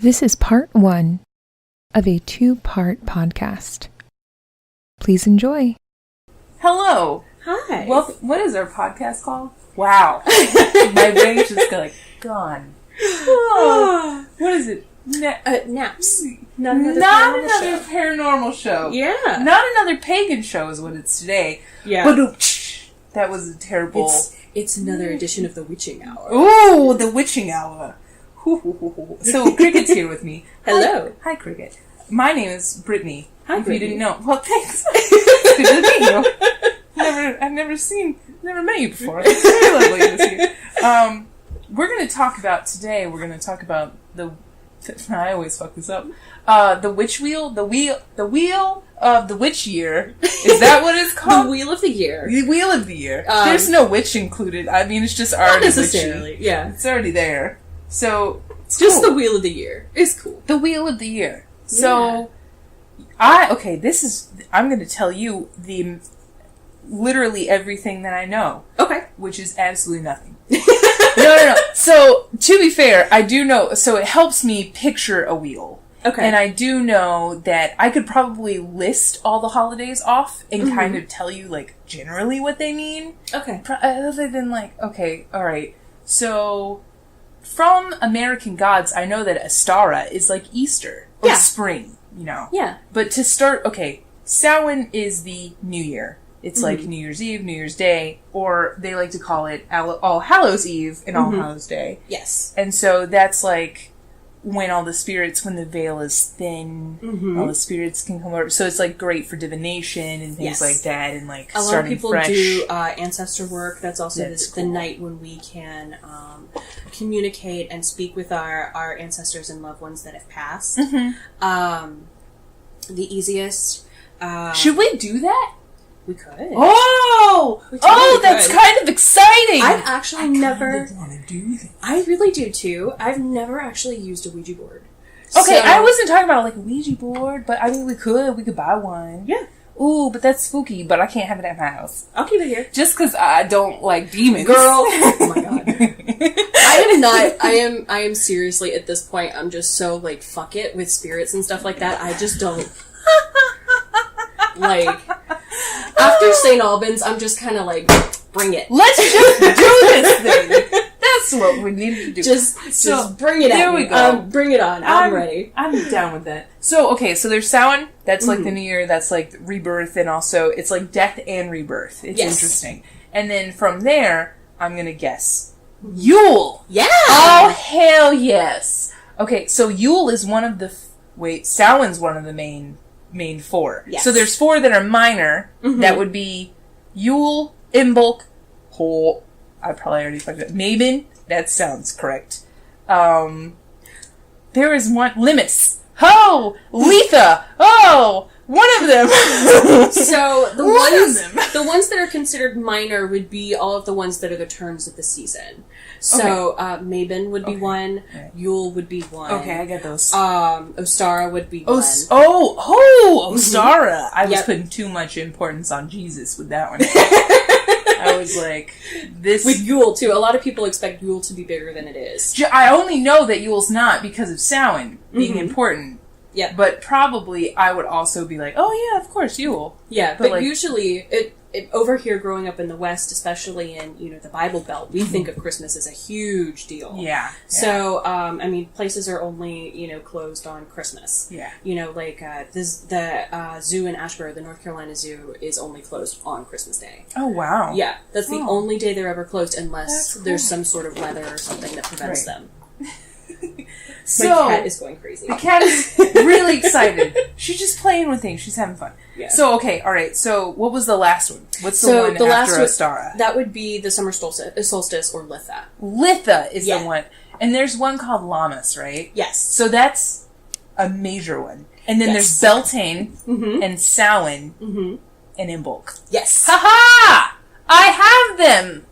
This is part 1 of a 2-part podcast. Please enjoy. Hello. Hi. Well, what is our podcast called? Wow. My brain's just gone. Oh, what is it? Naps. Not another paranormal show. Yeah. Not another pagan show is what it's today. Yeah. But that was a terrible... It's another edition of the Witching Hour. Ooh, the Witching Hour. So, Cricket's here with me. Hello. Hi, Cricket. My name is Brittany. Hi, if Brittany. you didn't know. Well, thanks. It's good to meet you. I've never met you before. It's very lovely to see you. We're going to talk about the... I always fuck this up. The witch wheel, the wheel of the witch year. Is that what it's called? The Wheel of the Year. The wheel of the year. There's no witch included. I mean, it's just already Not necessarily. witchy. Yeah. It's already there. So it's Just cool. the Wheel of the Year. It's cool. The wheel of the year. So I'm going to tell you literally everything that I know. Okay. Which is absolutely nothing. No. So, to be fair, I do know, so it helps me picture a wheel. Okay. And I do know that I could probably list all the holidays off and kind of tell you, generally what they mean. Okay. Other than, okay, alright. So, from American gods, I know that Astara is like Easter. Or spring, Yeah. But to start, Samhain is the New Year. It's like New Year's Eve, New Year's Day, or they like to call it All Hallows Eve and All Hallows Day. Yes. And so that's when all the spirits, when the veil is thin, all the spirits can come over. So it's great for divination and things like that, and a lot of people fresh. do ancestor work. That's also That's the night when we can communicate and speak with our ancestors and loved ones that have passed. The easiest. Should we do that? We could. Oh! We totally That's could. kind of exciting! I've actually never... want to do that. I really do, too. I've never actually used a Ouija board. Okay, So- I wasn't talking about a Ouija board, but I mean, we could buy one. Yeah. Ooh, but that's spooky, but I can't have it at my house. I'll keep it here. Just because I don't like demons. Girl. Oh my god. I am seriously, at this point, I'm just so, fuck it with spirits and stuff like that. I just don't... After St. Albans, I'm just kind of bring it. Let's just do this thing. That's what we need to do. Just bring it there at we me. go. Bring it on. I'm ready. I'm down with that. So, so there's Samhain. That's the New Year. That's rebirth, and also it's death and rebirth. It's interesting. And then from there, I'm gonna guess Yule. Yeah. Oh hell yes. Okay, so Yule is one of the Samhain's one of the main 4. Yes. So there's 4 that are minor. That would be Yule, Imbolc, I probably already fucked it up. Mabon, that sounds correct. There is one, Limus. Oh! Letha! Oh! One of them! So, the One ones that are considered minor would be all of the ones that are the turns of the season. So, Mabon would be one. Right. Yule would be one. Okay, I got those. Ostara would be one. Ostara! I was Yep. putting too much importance on Jesus with that one. I was this... With Yule, too. A lot of people expect Yule to be bigger than it is. I only know that Yule's not because of Samhain being important. Yeah. But probably I would also be oh yeah, of course, Yule. Yeah, but usually, over here growing up in the West, especially in, the Bible Belt, we think of Christmas as a huge deal. Yeah. So, places are only, closed on Christmas. Yeah. The zoo in Asheboro, the North Carolina Zoo, is only closed on Christmas Day. Oh, wow. Yeah, that's the only day they're ever closed unless That's cool. there's some sort of weather or something that prevents them. So, My cat is going crazy. the cat is really excited. She's just playing with things. She's having fun. Yeah. So, alright. So, what was the last one? What's the one after Ostara? That would be the summer solstice or Litha. Litha is the one. And there's one called Lammas, right? Yes. So that's a major one. And then there's Beltane and Samhain and Imbolc. Yes. Ha-ha! I have them!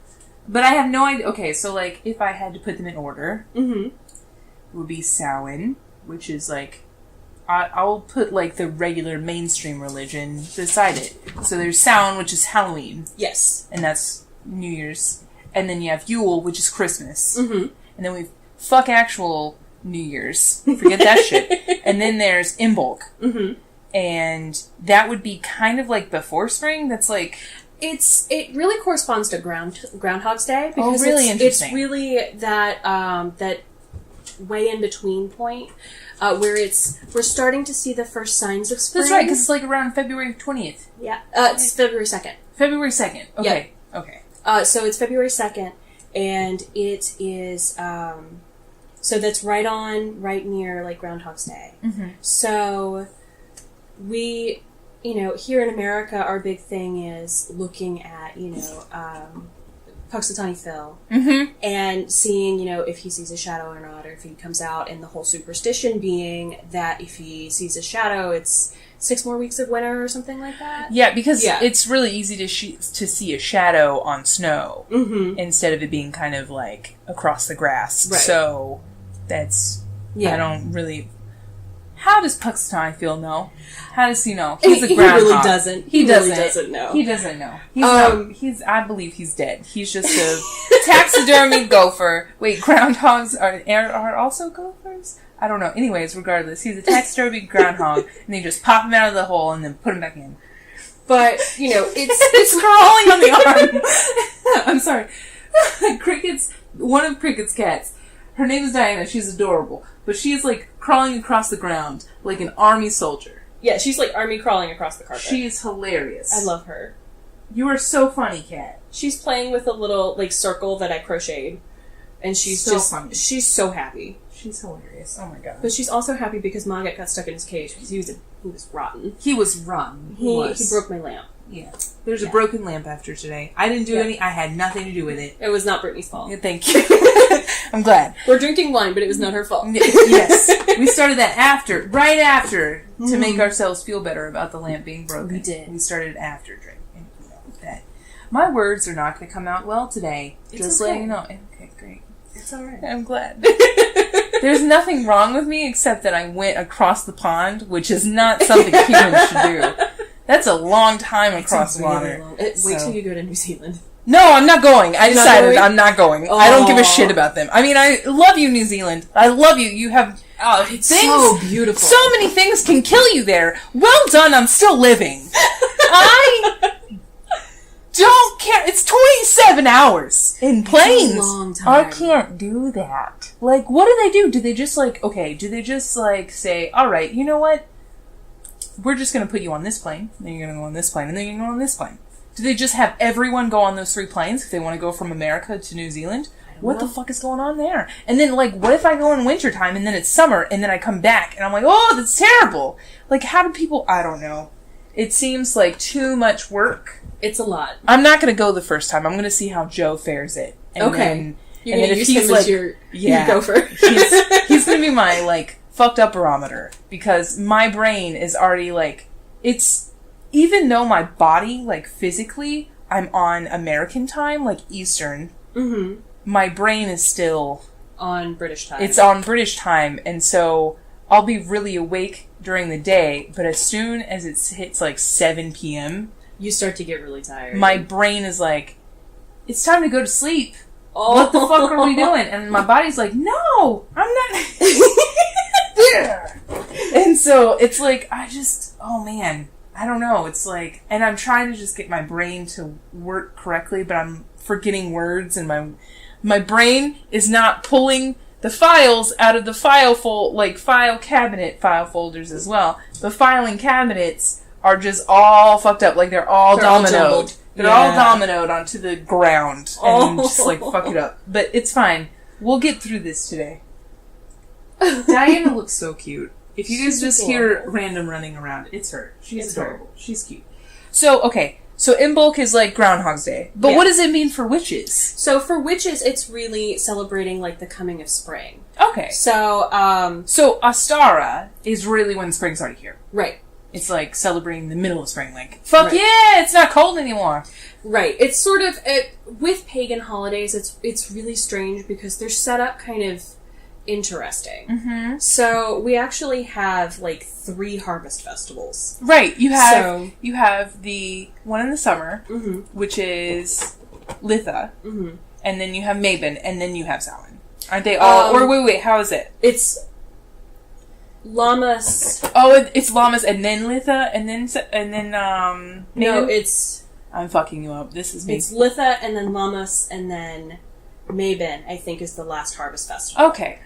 But I have no idea. Okay, so if I had to put them in order, it would be Samhain, which is I'll put the regular mainstream religion beside it. So there's Samhain, which is Halloween. Yes. And that's New Year's. And then you have Yule, which is Christmas. And then we've fuck actual New Year's. Forget that shit. And then there's Imbolc. Mm-hmm. And that would be kind of like before spring. That's like... It really corresponds to Groundhog's Day. Because really interesting. It's really that, that way in between point, where we're starting to see the first signs of spring. That's right, because it's like around February 20th. Yeah. It's February 2nd. February 2nd. Okay. Yep. Okay. So it's February 2nd, and it is, so that's right near, like, Groundhog's Day. Mm-hmm. So we, here in America, our big thing is looking at, Puxatawny Phil, Mm-hmm. and seeing, if he sees a shadow or not, or if he comes out, and the whole superstition being that if he sees a shadow, it's 6 more weeks of winter or something like that. Yeah, because it's really easy to see a shadow on snow instead of it being kind of like across the grass. Right. So that's I don't really. How does Puxatawny Phil know? How does he know? He's a groundhog. He really doesn't. He really doesn't know. He doesn't know. I believe he's dead. He's just a taxidermy gopher. Wait, groundhogs are also gophers? I don't know. Anyways, regardless, he's a taxidermy groundhog, and they just pop him out of the hole and then put him back in. But, it's crawling on the arm. I'm sorry. One of Cricket's cats. Her name is Diana. She's adorable. But she is, like, crawling across the ground like an army soldier. Yeah, she's like army crawling across the carpet. She is hilarious. I love her. You are so funny, cat. She's playing with a little, like, circle that I crocheted. And she's So funny. She's so happy. She's hilarious. Oh my god. But she's also happy because Maggot got stuck in his cage because he was rotten. He was rotten. He broke my lamp. Yeah. There's a broken lamp after today. I didn't do any. I had nothing to do with it. It was not Brittany's fault. Yeah, thank you. I'm glad. We're drinking wine, but it was not her fault. Yes. We started that right after, to make ourselves feel better about the lamp being broken. We did. We started after drinking. That. My words are not going to come out well today. Just letting you know. Okay, great. It's alright. I'm glad. There's nothing wrong with me except that I went across the pond, which is not something humans should do. That's a long time across water. Wait till you go to New Zealand. No, I'm not going. I decided I'm not going. I don't give a shit about them. I mean, I love you, New Zealand. I love you. You have it's so beautiful. So many things can kill you there. Well done. I'm still living. I don't care. It's 27 hours in planes. It's a long time. I can't do that. Like, what do they do? Do they just say, all right, you know what? We're just going to put you on this plane, and then you're going to go on this plane, and then you're going to go on this plane. Do they just have everyone go on those 3 planes if they want to go from America to New Zealand? What the fuck is going on there? And then, like, what if I go in wintertime, and then it's summer, and then I come back, and I'm like, oh, that's terrible. Like, how do people... I don't know. It seems like too much work. It's a lot. I'm not going to go the first time. I'm going to see how Joe fares it. And okay. You're going to use him as your gopher. he's going to be my, like... fucked up barometer, because my brain is already like, it's, even though my body, like, physically, I'm on American time, like Eastern, my brain is still on British time. It's on British time, and so I'll be really awake during the day, but as soon as it hits like 7 p.m. you start to get really tired. My brain is like, it's time to go to sleep. What the fuck are we doing? And my body's like, no, I'm not. And so it's like, oh man, I don't know. It's like, and I'm trying to just get my brain to work correctly, but I'm forgetting words, and my brain is not pulling the files out of the file cabinet file folders as well. The filing cabinets are just all fucked up, like they're all dominoed. They're all dominoed onto the ground and just like fuck it up. But it's fine. We'll get through this today. Diana looks so cute. If you guys just hear random running around, it's her. She's adorable. She's cute. So, okay. So Imbolc is like Groundhog's Day. But what does it mean for witches? So for witches, it's really celebrating like the coming of spring. Okay. So, So Ostara is really when spring's already here. Right. It's like celebrating the middle of spring. Like, fuck yeah, it's not cold anymore. Right. It's sort of, with pagan holidays, it's really strange because they're set up kind of interesting. Mm-hmm. So we actually have like 3 harvest festivals. Right. You have the one in the summer, which is Litha, and then you have Mabon, and then you have Samhain. Aren't they all... or wait, how is it? It's Lammas... Oh, it's Lammas and then Litha and then No, Maiden? it's... I'm fucking you up. This is me. It's Litha and then Lammas and then Mabon, I think, is the last harvest festival. Okay.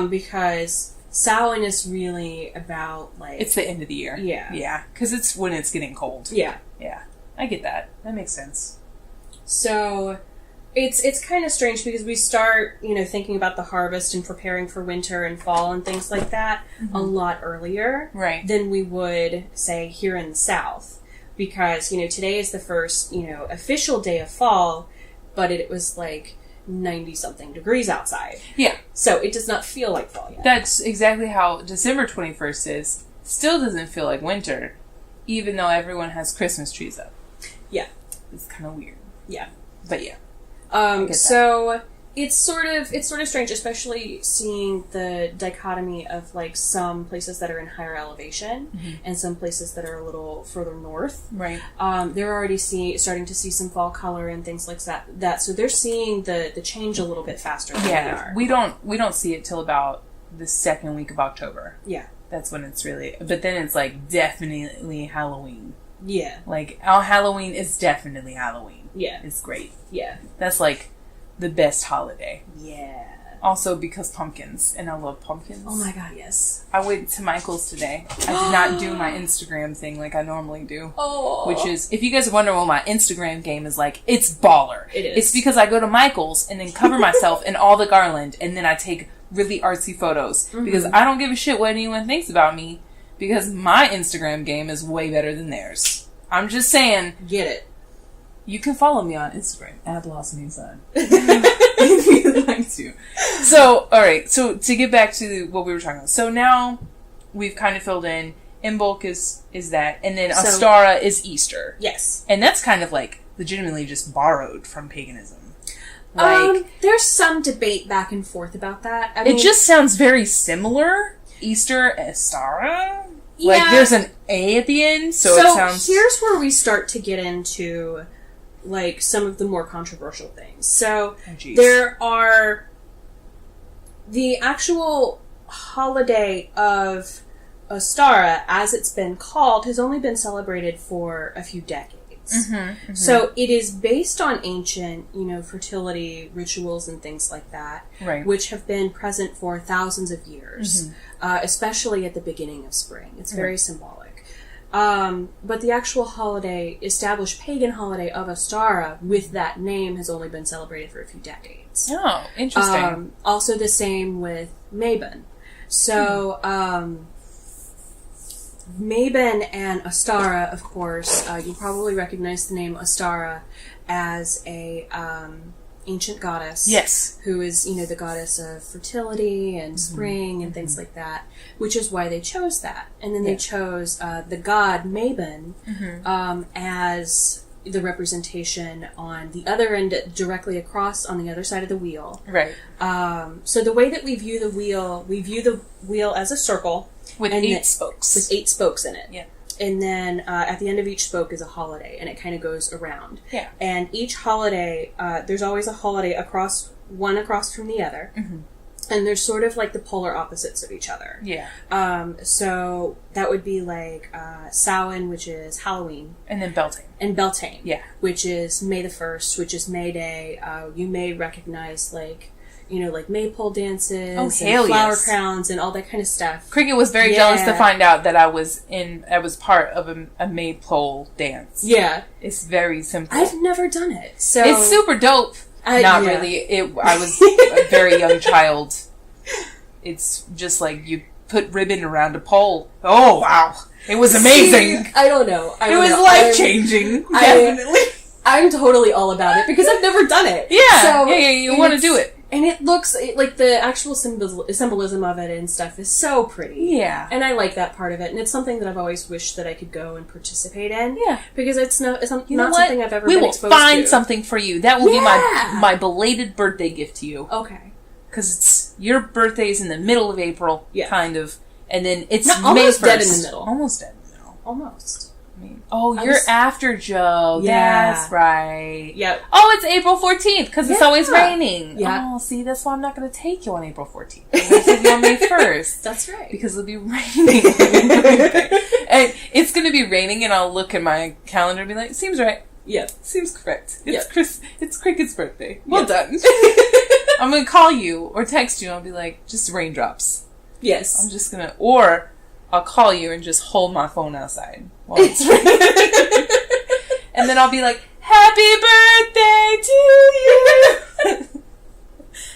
Because Samhain is really about, like... It's the end of the year. Yeah. Yeah, because it's when it's getting cold. Yeah. Yeah. I get that. That makes sense. So... It's kind of strange because we start, thinking about the harvest and preparing for winter and fall and things like that a lot earlier than we would, say, here in the South. Because, today is the first, official day of fall, but it was like 90-something degrees outside. Yeah. So it does not feel like fall yet. That's exactly how December 21st is. Still doesn't feel like winter, even though everyone has Christmas trees up. Yeah. It's kind of weird. Yeah. But yeah. So it's sort of strange, especially seeing the dichotomy of like some places that are in higher elevation and some places that are a little further north. Right. They're already starting to see some fall color and things like that. So they're seeing the change a little bit faster than we are. We don't see it till about the second week of October. Yeah. That's when it's really... But then it's like definitely Halloween. Yeah. Like, our Halloween is definitely Halloween. Yeah. It's great. Yeah. That's like the best holiday. Yeah. Also because pumpkins, and I love pumpkins. Oh my god, yes. I went to Michael's today. I did not do my Instagram thing like I normally do. Oh. Which is, if you guys are wondering what my Instagram game is like, it's baller. It is. It's because I go to Michael's and then cover myself in all the garland, and then I take really artsy photos. Because I don't give a shit what anyone thinks about me, because my Instagram game is way better than theirs. I'm just saying. Get it. You can follow me on Instagram at Blossoming Sun if you'd like to. So, alright, so to get back to what we were talking about. So now we've kind of filled in Imbolc is that, and then Ostara is Easter. Yes. And that's kind of like legitimately just borrowed from paganism. Like, there's some debate back and forth about that. I mean, it just sounds very similar. Easter, Ostara? Yeah. Like, there's an A at the end, so it sounds... here's where we start to get into, like, some of the more controversial things. So, there are... The actual holiday of Ostara, as it's been called, has only been celebrated for a few decades. So it is based on ancient, fertility rituals and things like that, which have been present for thousands of years, especially at the beginning of spring. It's very symbolic. But the actual holiday, established pagan holiday of Ostara with that name, has only been celebrated for a few decades. Oh, interesting. Also the same with Mabon. So, Mabon and Ostara, of course, you probably recognize the name Ostara as a ancient goddess. Yes. Who is, the goddess of fertility and spring and things like that, which is why they chose that. And then they chose the god Mabon as the representation on the other end, directly across on the other side of the wheel. Right. So the way that we view the wheel as a circle. With 8 spokes. With 8 spokes in it. Yeah. And then at the end of each spoke is a holiday, and it kind of goes around. Yeah. And each holiday, there's always a holiday across from the other. And there's sort of like the polar opposites of each other. Yeah. So that would be like Samhain, which is Halloween. And then Beltane. And Beltane. Yeah. Which is May the 1st, which is May Day. You may recognize like maypole dances and flower crowns and all that kind of stuff. Cricket was very jealous to find out that I was part of a maypole dance. Yeah. It's very simple. I've never done it. So it's super dope. Not really. I was a very young child. It's just like you put ribbon around a pole. Oh, wow. It was amazing. I don't know. It was life-changing. Definitely. I'm totally all about it because I've never done it. Yeah. So you want to do it. And it looks like the actual symbolism of it and stuff is so pretty. Yeah. And I like that part of it. And it's something that I've always wished that I could go and participate in. Yeah. Because it's not something I've ever been exposed to. We will find something for you. That will be my belated birthday gift to you. Okay. Because your birthday's in the middle of April, kind of. And then it's almost May 1st. Dead in the middle. Almost dead in the middle. Almost. Oh, you're after Joe. Yeah. That's right. Yep. Oh, it's April 14th because it's always raining. Yeah. Oh, see, that's why I'm not going to take you on April 14th. I'm going to take you on May 1st. That's right. Because it'll be raining. And it's going to be raining, and I'll look at my calendar and be like, seems right. Yep. Seems correct. Yep. It's Cricket's birthday. Well done. Yep. I'm going to call you or text you, and I'll be like, just raindrops. Yes. I'm just going to, or I'll call you and just hold my phone outside while it's raining. And then I'll be like, happy birthday to you.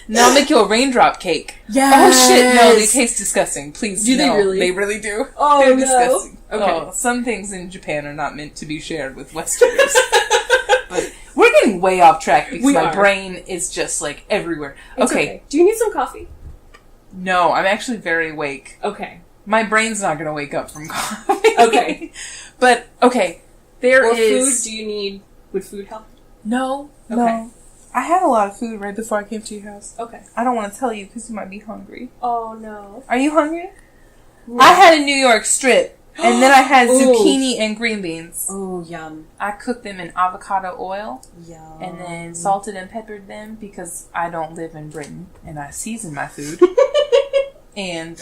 And I'll make you a raindrop cake. Yes. Oh shit, no, they taste disgusting. Please, do they really? They really do. Oh, they're no. disgusting. Okay. Oh, some things in Japan are not meant to be shared with Westerners. But we're getting way off track because my brain is just like everywhere. Okay. Do you need some coffee? No, I'm actually very awake. Okay. My brain's not going to wake up from coffee. Okay. But, okay, there is... food? Do you need... Would food help? No. Okay. No. I had a lot of food right before I came to your house. Okay. I don't want to tell you because you might be hungry. Oh, no. Are you hungry? No. I had a New York strip, and then I had zucchini and green beans. Oh, yum. I cooked them in avocado oil. Yum. And then salted and peppered them because I don't live in Britain, and I season my food. And,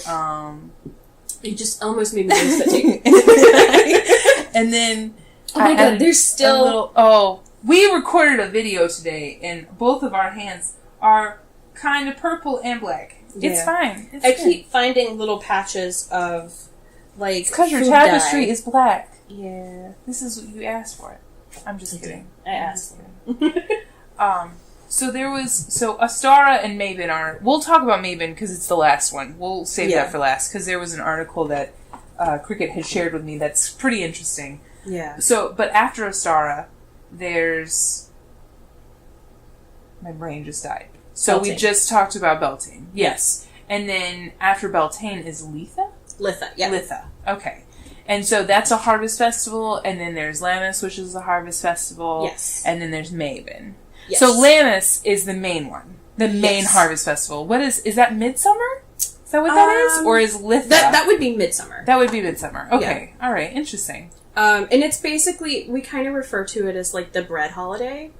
it just almost made me lose fatigue. And then... Oh my god, there's still... we recorded a video today, and both of our hands are kind of purple and black. Yeah. It's fine. I keep finding little patches of, like, it's because your tapestry is black. Yeah. This is what you asked for it. I'm just kidding. I asked for it. So there was... So Astara and Mabon are... We'll talk about Mabon because it's the last one. We'll save that for last because there was an article that Cricket had shared with me that's pretty interesting. Yeah. So, but after Astara, there's... My brain just died. So Beltane. We just talked about Beltane. Yes. And then after Beltane is Litha? Litha, yeah. Litha. Okay. And so that's a harvest festival, and then there's Lammas, which is a harvest festival. Yes. And then there's Mabon. Yes. So Lammas is the main one. The main harvest festival. What is that Midsummer? Is that what that is? Or is Litha? That would be Midsummer. That would be Midsummer. Okay. Yeah. All right. Interesting. And it's basically, we kind of refer to it as like the bread holiday.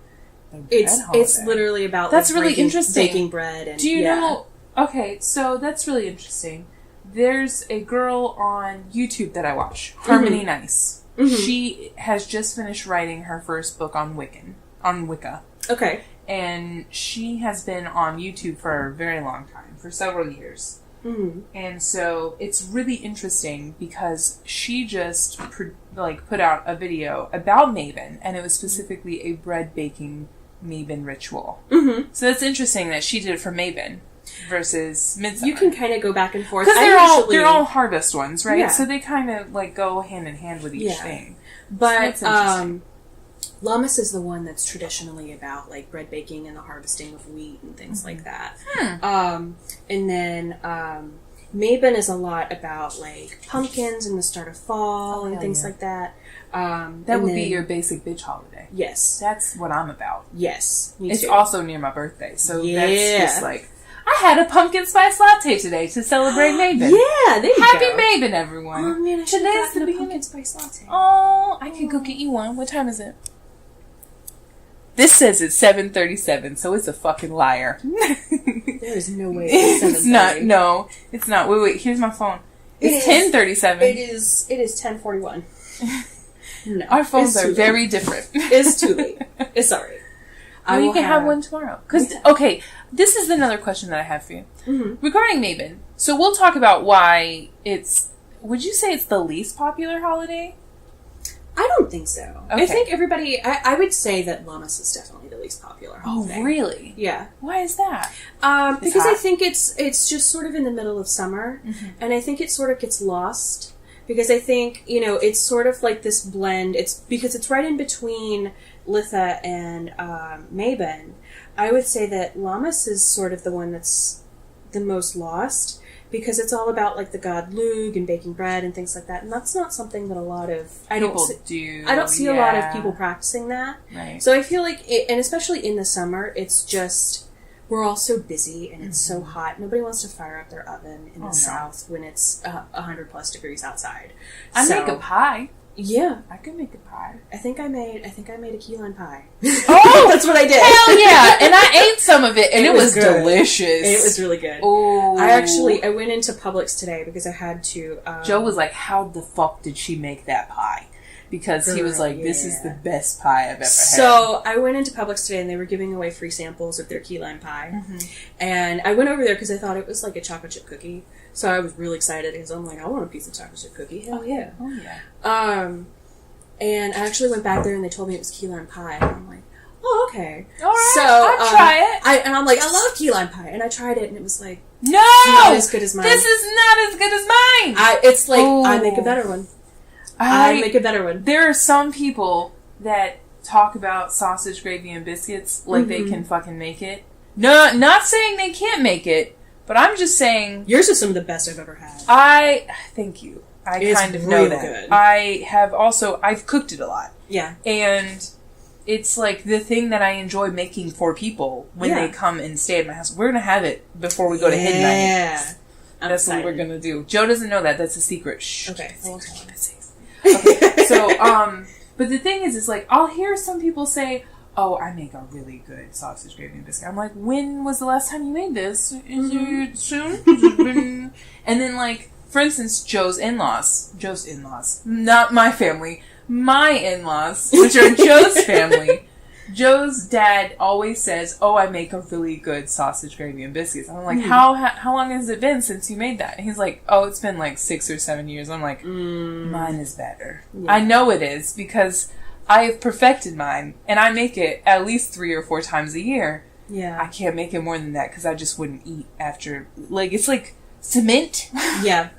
It's literally about that's really interesting. Baking bread and do you know? Okay, so that's really interesting. There's a girl on YouTube that I watch, Harmony Nice. Mm-hmm. She has just finished writing her first book on Wicca. Okay. And she has been on YouTube for a very long time, for several years. Mm-hmm. And so it's really interesting because she just put out a video about Mabon, and it was specifically a bread baking Mabon ritual. Mm-hmm. So that's interesting that she did it for Mabon versus Midsummer. You can kind of go back and forth because they're all harvest ones, right? Yeah. So they kind of go hand in hand with each thing. But Lammas is the one that's traditionally about like bread baking and the harvesting of wheat and things like that. And then Mabon is a lot about like pumpkins and the start of fall and things like that. That would be your basic bitch holiday. Yes. That's what I'm about. Yes. Me it's too. also near my birthday, so that's just like, I had a pumpkin spice latte today to celebrate Mabon. Yeah, there you Happy go. Mabon, everyone. Oh man, I should have gotten a pumpkin spice latte. Oh, I can go get you one. What time is it? This says it's 7:37, so it's a fucking liar. There is no way it's 7:30. It's not. No, it's not. Wait. Here's my phone. It's 10:37. It is 10:41. No, our phones are very different. It's too late. It's alright. Well, you can have one tomorrow. Okay, this is another question that I have for you. Mm-hmm. Regarding Mabon, so we'll talk about why it's... Would you say it's the least popular holiday? I don't think so. Okay. I think everybody... I would say that Lammas is definitely the least popular holiday. Oh, really? Yeah. Why is that? Because I think it's just sort of in the middle of summer, and I think it sort of gets lost. Because I think, it's sort of like this blend. It's because it's right in between Litha and Mabon. I would say that Lammas is sort of the one that's the most lost because it's all about like the god Lug and baking bread and things like that. And that's not something that a lot of people do. I don't see a lot of people practicing that. Right. So I feel like, and especially in the summer, it's just... We're all so busy and it's so hot. Nobody wants to fire up their oven in the south when it's 100+ degrees outside. I make a pie. Yeah. I could make a pie. I think I made a key lime pie. Oh! That's what I did. Hell yeah! And I ate some of it, and it was good. delicious. It was really good. Oh. I went into Publix today because I had to... Joe was like, how the fuck did she make that pie? Because he was like, this is the best pie I've ever had. So I went into Publix today and they were giving away free samples of their key lime pie. Mm-hmm. And I went over there because I thought it was like a chocolate chip cookie. So I was really excited because I'm like, I want a piece of chocolate chip cookie. Hell yeah. Oh yeah. And I actually went back there and they told me it was key lime pie. And I'm like, oh, okay. All right, so, I'll try it. And I'm like, I love key lime pie. And I tried it and it was like, no! Not as good as mine. This is not as good as mine! It's like, I make a better one. I make a better one. There are some people that talk about sausage, gravy, and biscuits like they can fucking make it. No, not saying they can't make it, but I'm just saying... Yours is some of the best I've ever had. Thank you. I it's kind of know real that. Good. I've cooked it a lot. Yeah. And it's like the thing that I enjoy making for people when they come and stay at my house. We're going to have it before we go to Hidden Night. Yeah. That's what we're going to do. Joe doesn't know that. That's a secret. Shh. Okay. Okay. So, but the thing is like, I'll hear some people say, oh, I make a really good sausage, gravy, and biscuit. I'm like, when was the last time you made this? Is it soon? And then, like, for instance, Joe's in-laws, not my family, my in-laws, which are Joe's family. Joe's dad always says, oh, I make a really good sausage, gravy, and biscuits. I'm like, how long has it been since you made that? And he's like, oh, it's been like 6 or 7 years. I'm like, mine is better. Yeah. I know it is because I have perfected mine and I make it at least 3 or 4 times a year. Yeah. I can't make it more than that because I just wouldn't eat after. Like, it's like cement. Yeah.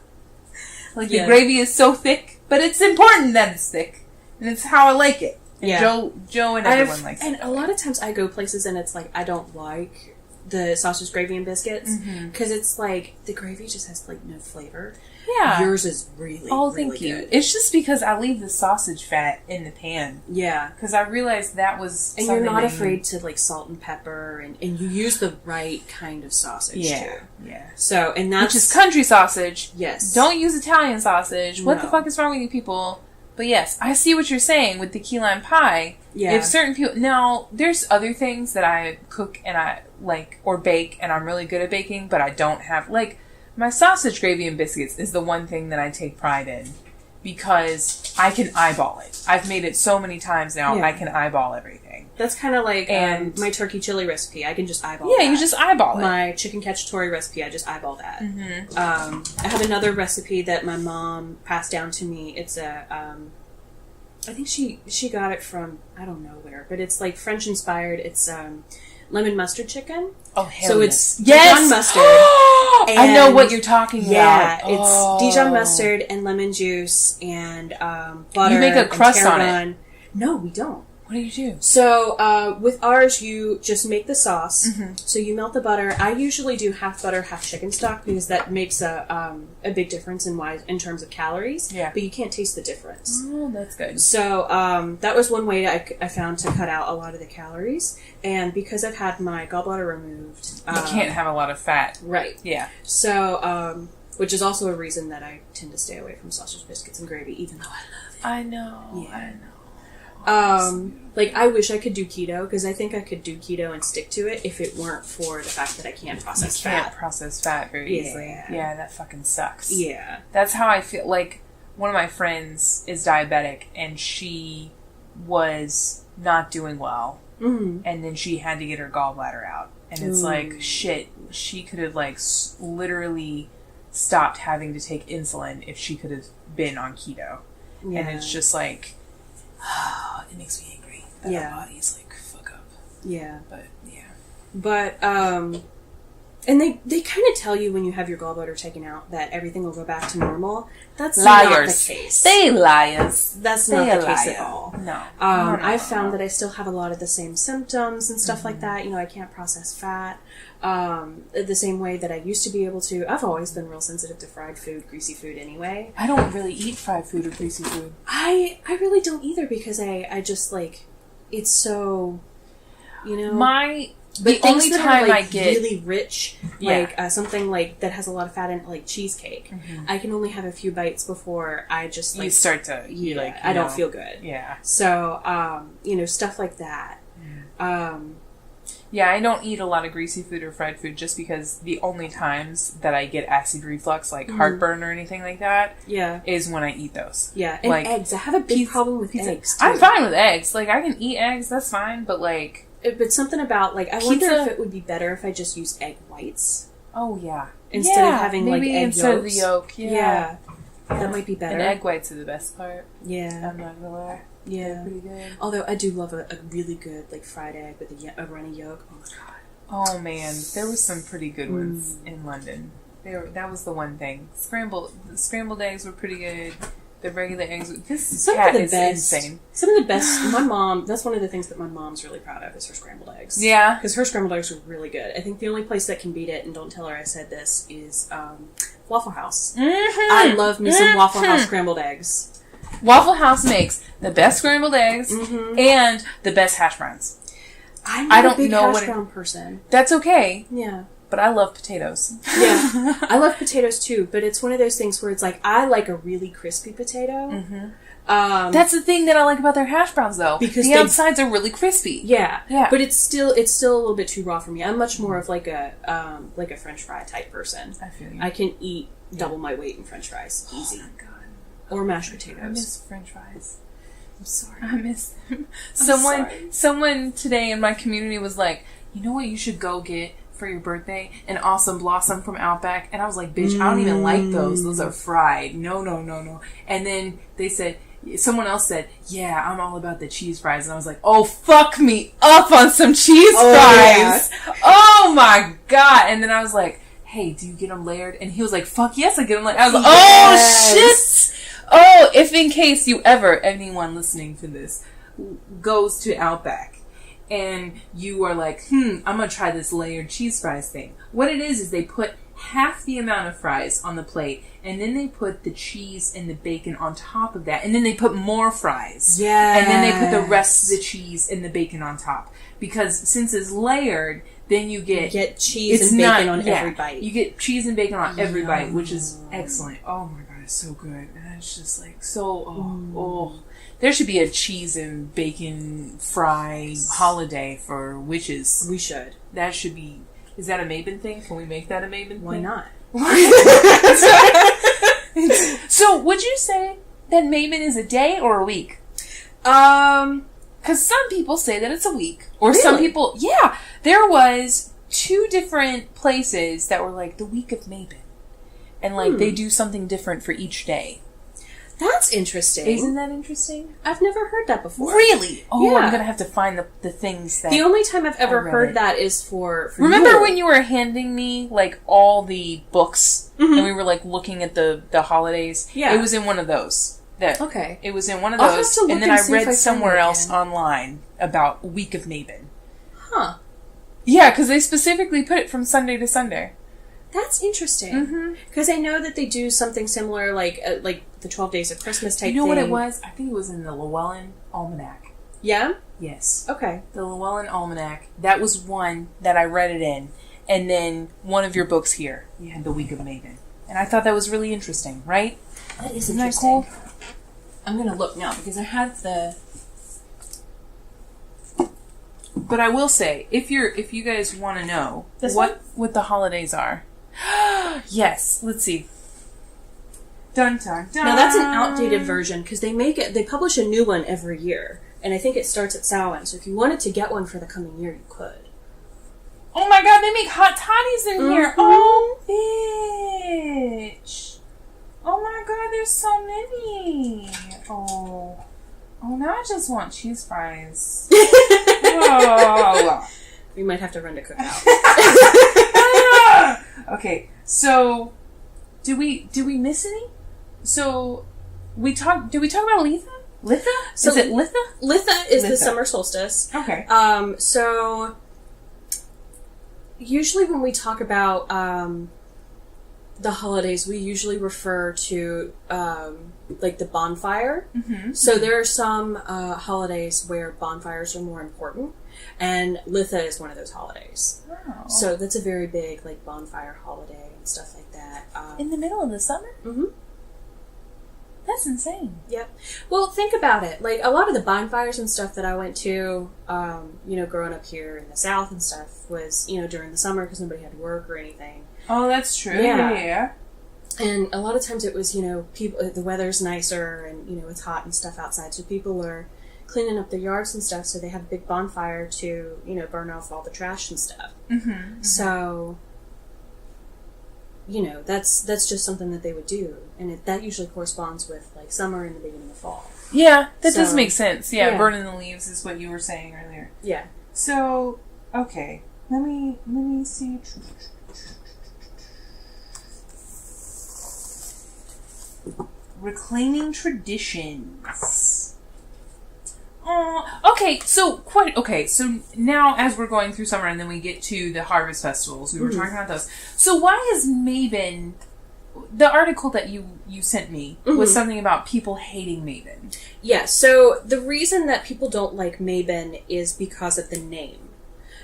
Like, the gravy is so thick, but it's important that it's thick. And it's how I like it. And Joe and everyone likes it. And a lot of times I go places and it's like, I don't like the sausage, gravy, and biscuits. Because it's like, the gravy just has like no flavor. Yeah. Yours is really, thank you. Good. It's just because I leave the sausage fat in the pan. Yeah. Because I realized that was and you're not afraid to like salt and pepper and you use the right kind of sausage too. Yeah. So, and that's... Which is country sausage. Yes. Don't use Italian sausage. What the fuck is wrong with you people? But yes, I see what you're saying with the key lime pie. Yeah. If certain people... Now, there's other things that I cook and I like, or bake, and I'm really good at baking, but I don't have... Like, my sausage, gravy, and biscuits is the one thing that I take pride in. Because I can eyeball it. I've made it so many times now, I can eyeball everything. That's kind of like my turkey chili recipe. I can just eyeball that. Yeah, you just eyeball it. My chicken cacciatore recipe, I just eyeball that. I have another recipe that my mom passed down to me. It's a, I think she got it from, I don't know where, but it's like French inspired. It's lemon mustard chicken. Oh, hell so yes. it's Dijon mustard. I know what you're talking about. Yeah, it's Dijon mustard and lemon juice and butter. You make a crust on it. No, we don't. What do you do? So, with ours, you just make the sauce. So you melt the butter. I usually do half butter, half chicken stock because that makes a big difference in terms of calories. Yeah. But you can't taste the difference. Oh, that's good. So, that was one way I found to cut out a lot of the calories. And because I've had my gallbladder removed... you can't have a lot of fat. Right. Yeah. So, which is also a reason that I tend to stay away from sausage, biscuits, and gravy, even though I love it. I know. Yeah. I know. Like, I wish I could do keto, because I think I could do keto and stick to it if it weren't for the fact that I can't process fat. You can't process fat very easily. Yeah, that fucking sucks. Yeah. That's how I feel. Like, one of my friends is diabetic, and she was not doing well. And then she had to get her gallbladder out. And it's like, shit, she could have, like, literally stopped having to take insulin if she could have been on keto. Yeah. And it's just like... it makes me angry that our bodies like fuck up. Yeah. But and they kind of tell you when you have your gallbladder taken out that everything will go back to normal. That's liars. Not the case. They liars. That's not the case at all. No. I've found that I still have a lot of the same symptoms and stuff like that. You know, I can't process fat the same way that I used to be able to. I've always been real sensitive to fried food, greasy food anyway. I don't really eat fried food or greasy food. I really don't either because I just like, it's so, you know. the only that time are, like, I get really rich, like something like that has a lot of fat in it, like cheesecake, I can only have a few bites before I just like you start to I don't feel good. Yeah. So stuff like that. Yeah, I don't eat a lot of greasy food or fried food just because the only times that I get acid reflux, like heartburn or anything like that, is when I eat those. Yeah, and like, eggs. I have a big problem with eggs, too. I'm fine with eggs. Like, I can eat eggs, that's fine, but like... But something about, like, I wonder if it would be better if I just use egg whites. Oh, yeah. Instead of having, like, egg instead yolks. of the yolk, yeah. That might be better. And egg whites are the best part. Yeah. I'm not gonna lie. Yeah. They're pretty good. Although, I do love a really good, like, fried egg with a runny yolk. Oh, my God. Oh, man. There was some pretty good ones in London. That was the one thing. Scrambled eggs were pretty good. The regular eggs. This cat is insane. Some of the best. My mom. That's one of the things that my mom's really proud of is her scrambled eggs. Yeah, because her scrambled eggs are really good. I think the only place that can beat it, and don't tell her I said this, is Waffle House. Mm-hmm. I love me some Waffle House scrambled eggs. Waffle House makes the best scrambled eggs and the best hash browns. I don't know hash brown person. That's okay. Yeah. But I love potatoes. Yeah. I love potatoes too, but it's one of those things where it's like, I like a really crispy potato. Mm-hmm. That's the thing that I like about their hash browns though. Because the outsides are really crispy. Yeah. Yeah. But it's still a little bit too raw for me. I'm much more of like a French fry type person. I feel you. I can eat double my weight in French fries. Easy. Oh my God. Or mashed potatoes. I miss French fries. I'm sorry. I miss them. Someone today in my community was like, you know what you should go get for your birthday? An Awesome Blossom from Outback. And I was like, bitch, I don't even like those. Those are fried. No. And then someone else said, yeah, I'm all about the cheese fries. And I was like, oh, fuck me up on some cheese fries. Yeah. Oh my God. And then I was like, hey, do you get them layered? And he was like, fuck yes, I get them layered. I was like, oh shit. Oh, if in case anyone listening to this goes to Outback and you are like, I'm going to try this layered cheese fries thing. What it is they put half the amount of fries on the plate and then they put the cheese and the bacon on top of that and then they put more fries. Yeah. And then they put the rest of the cheese and the bacon on top. Because since it's layered, then you get cheese and bacon on every bite. You get cheese and bacon on every bite, which is excellent. Oh my God, it's so good. And it's just like so, There should be a cheese and bacon fry holiday for witches. We should. That should be... Is that a Maven thing? Can we make that a Maven thing? Why not? So, would you say that Maven is a day or a week? Because some people say that it's a week. Or some people... Yeah! There was 2 different places that were like the week of Maven. And like they do something different for each day. That's interesting. Isn't that interesting? I've never heard that before. Really? Oh, yeah. I'm going to have to find the things that... The only time I've ever heard that is for Remember when you were handing me, like, all the books, and we were, like, looking at the holidays? Yeah. It was in one of those. Okay. It was in one of those, and then I read somewhere else online about Week of Maven. Huh. Yeah, because they specifically put it from Sunday to Sunday. That's interesting. Because I know that they do something similar, like the 12 Days of Christmas type thing. You know what it was? I think it was in the Llewellyn Almanac. Yeah? Yes. Okay. The Llewellyn Almanac. That was one that I read it in. And then one of your books here, you had the Week of Maven. And I thought that was really interesting, right? That is Isn't interesting. that cool? I'm going to look now because I have the... But I will say, if you guys want to know what the holidays are... Yes, let's see. Dun dun dun. Now that's an outdated version because they publish a new one every year, and I think it starts at Samhain. So if you wanted to get one for the coming year, you could. Oh my God, they make hot toddies in here. Oh, bitch. Oh my God, there's so many. Oh, now I just want cheese fries. Oh. We might have to run to Cookout. Okay, so do we miss any? So did we talk about Litha? Litha? So is it Litha? Litha is the summer solstice. Okay. So usually when we talk about the holidays, we usually refer to, like, the bonfire. Mm-hmm. So there are some holidays where bonfires are more important, and Litha is one of those holidays. Wow. So that's a very big, like, bonfire holiday and stuff like that. In the middle of the summer? Mm-hmm. That's insane. Yep. Well, think about it. Like, a lot of the bonfires and stuff that I went to, growing up here in the South and stuff was, during the summer because nobody had to work or anything. Oh, that's true. Yeah. Yeah. And a lot of times it was, people, the weather's nicer and, it's hot and stuff outside. So people are cleaning up their yards and stuff. So they have a big bonfire to, burn off all the trash and stuff. Mm-hmm. Mm-hmm. So, that's just something that they would do. And that usually corresponds with, like, summer and the beginning of fall. Yeah, that does make sense. Yeah, burning the leaves is what you were saying earlier. Yeah. So, okay. Let me see. Reclaiming traditions. Okay, so now as we're going through summer and then we get to the harvest festivals, we were talking about those. So why is Mabon, the article that you sent me was something about people hating Mabon. Yeah, so the reason that people don't like Mabon is because of the name.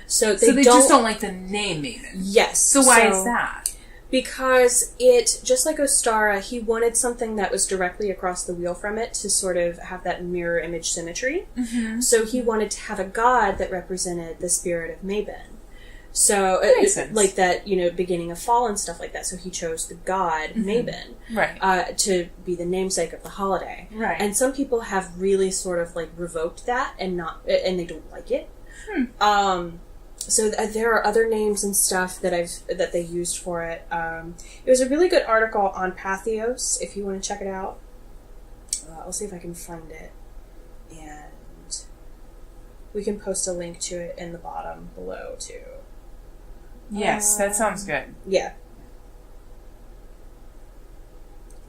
So they just don't like the name Mabon. Yes. So why is that? Because it, just like Ostara, he wanted something that was directly across the wheel from it to sort of have that mirror image symmetry. Mm-hmm. So he wanted to have a god that represented the spirit of Mabon. So, Makes sense. Like that, beginning of fall and stuff like that. So he chose the god Mabon, right, to be the namesake of the holiday. Right. And some people have really sort of like revoked that and they don't like it. So there are other names and stuff that they used for it. It was a really good article on Pathos, if you want to check it out. I'll see if I can find it. And we can post a link to it in the bottom below, too. Yes, that sounds good. Yeah.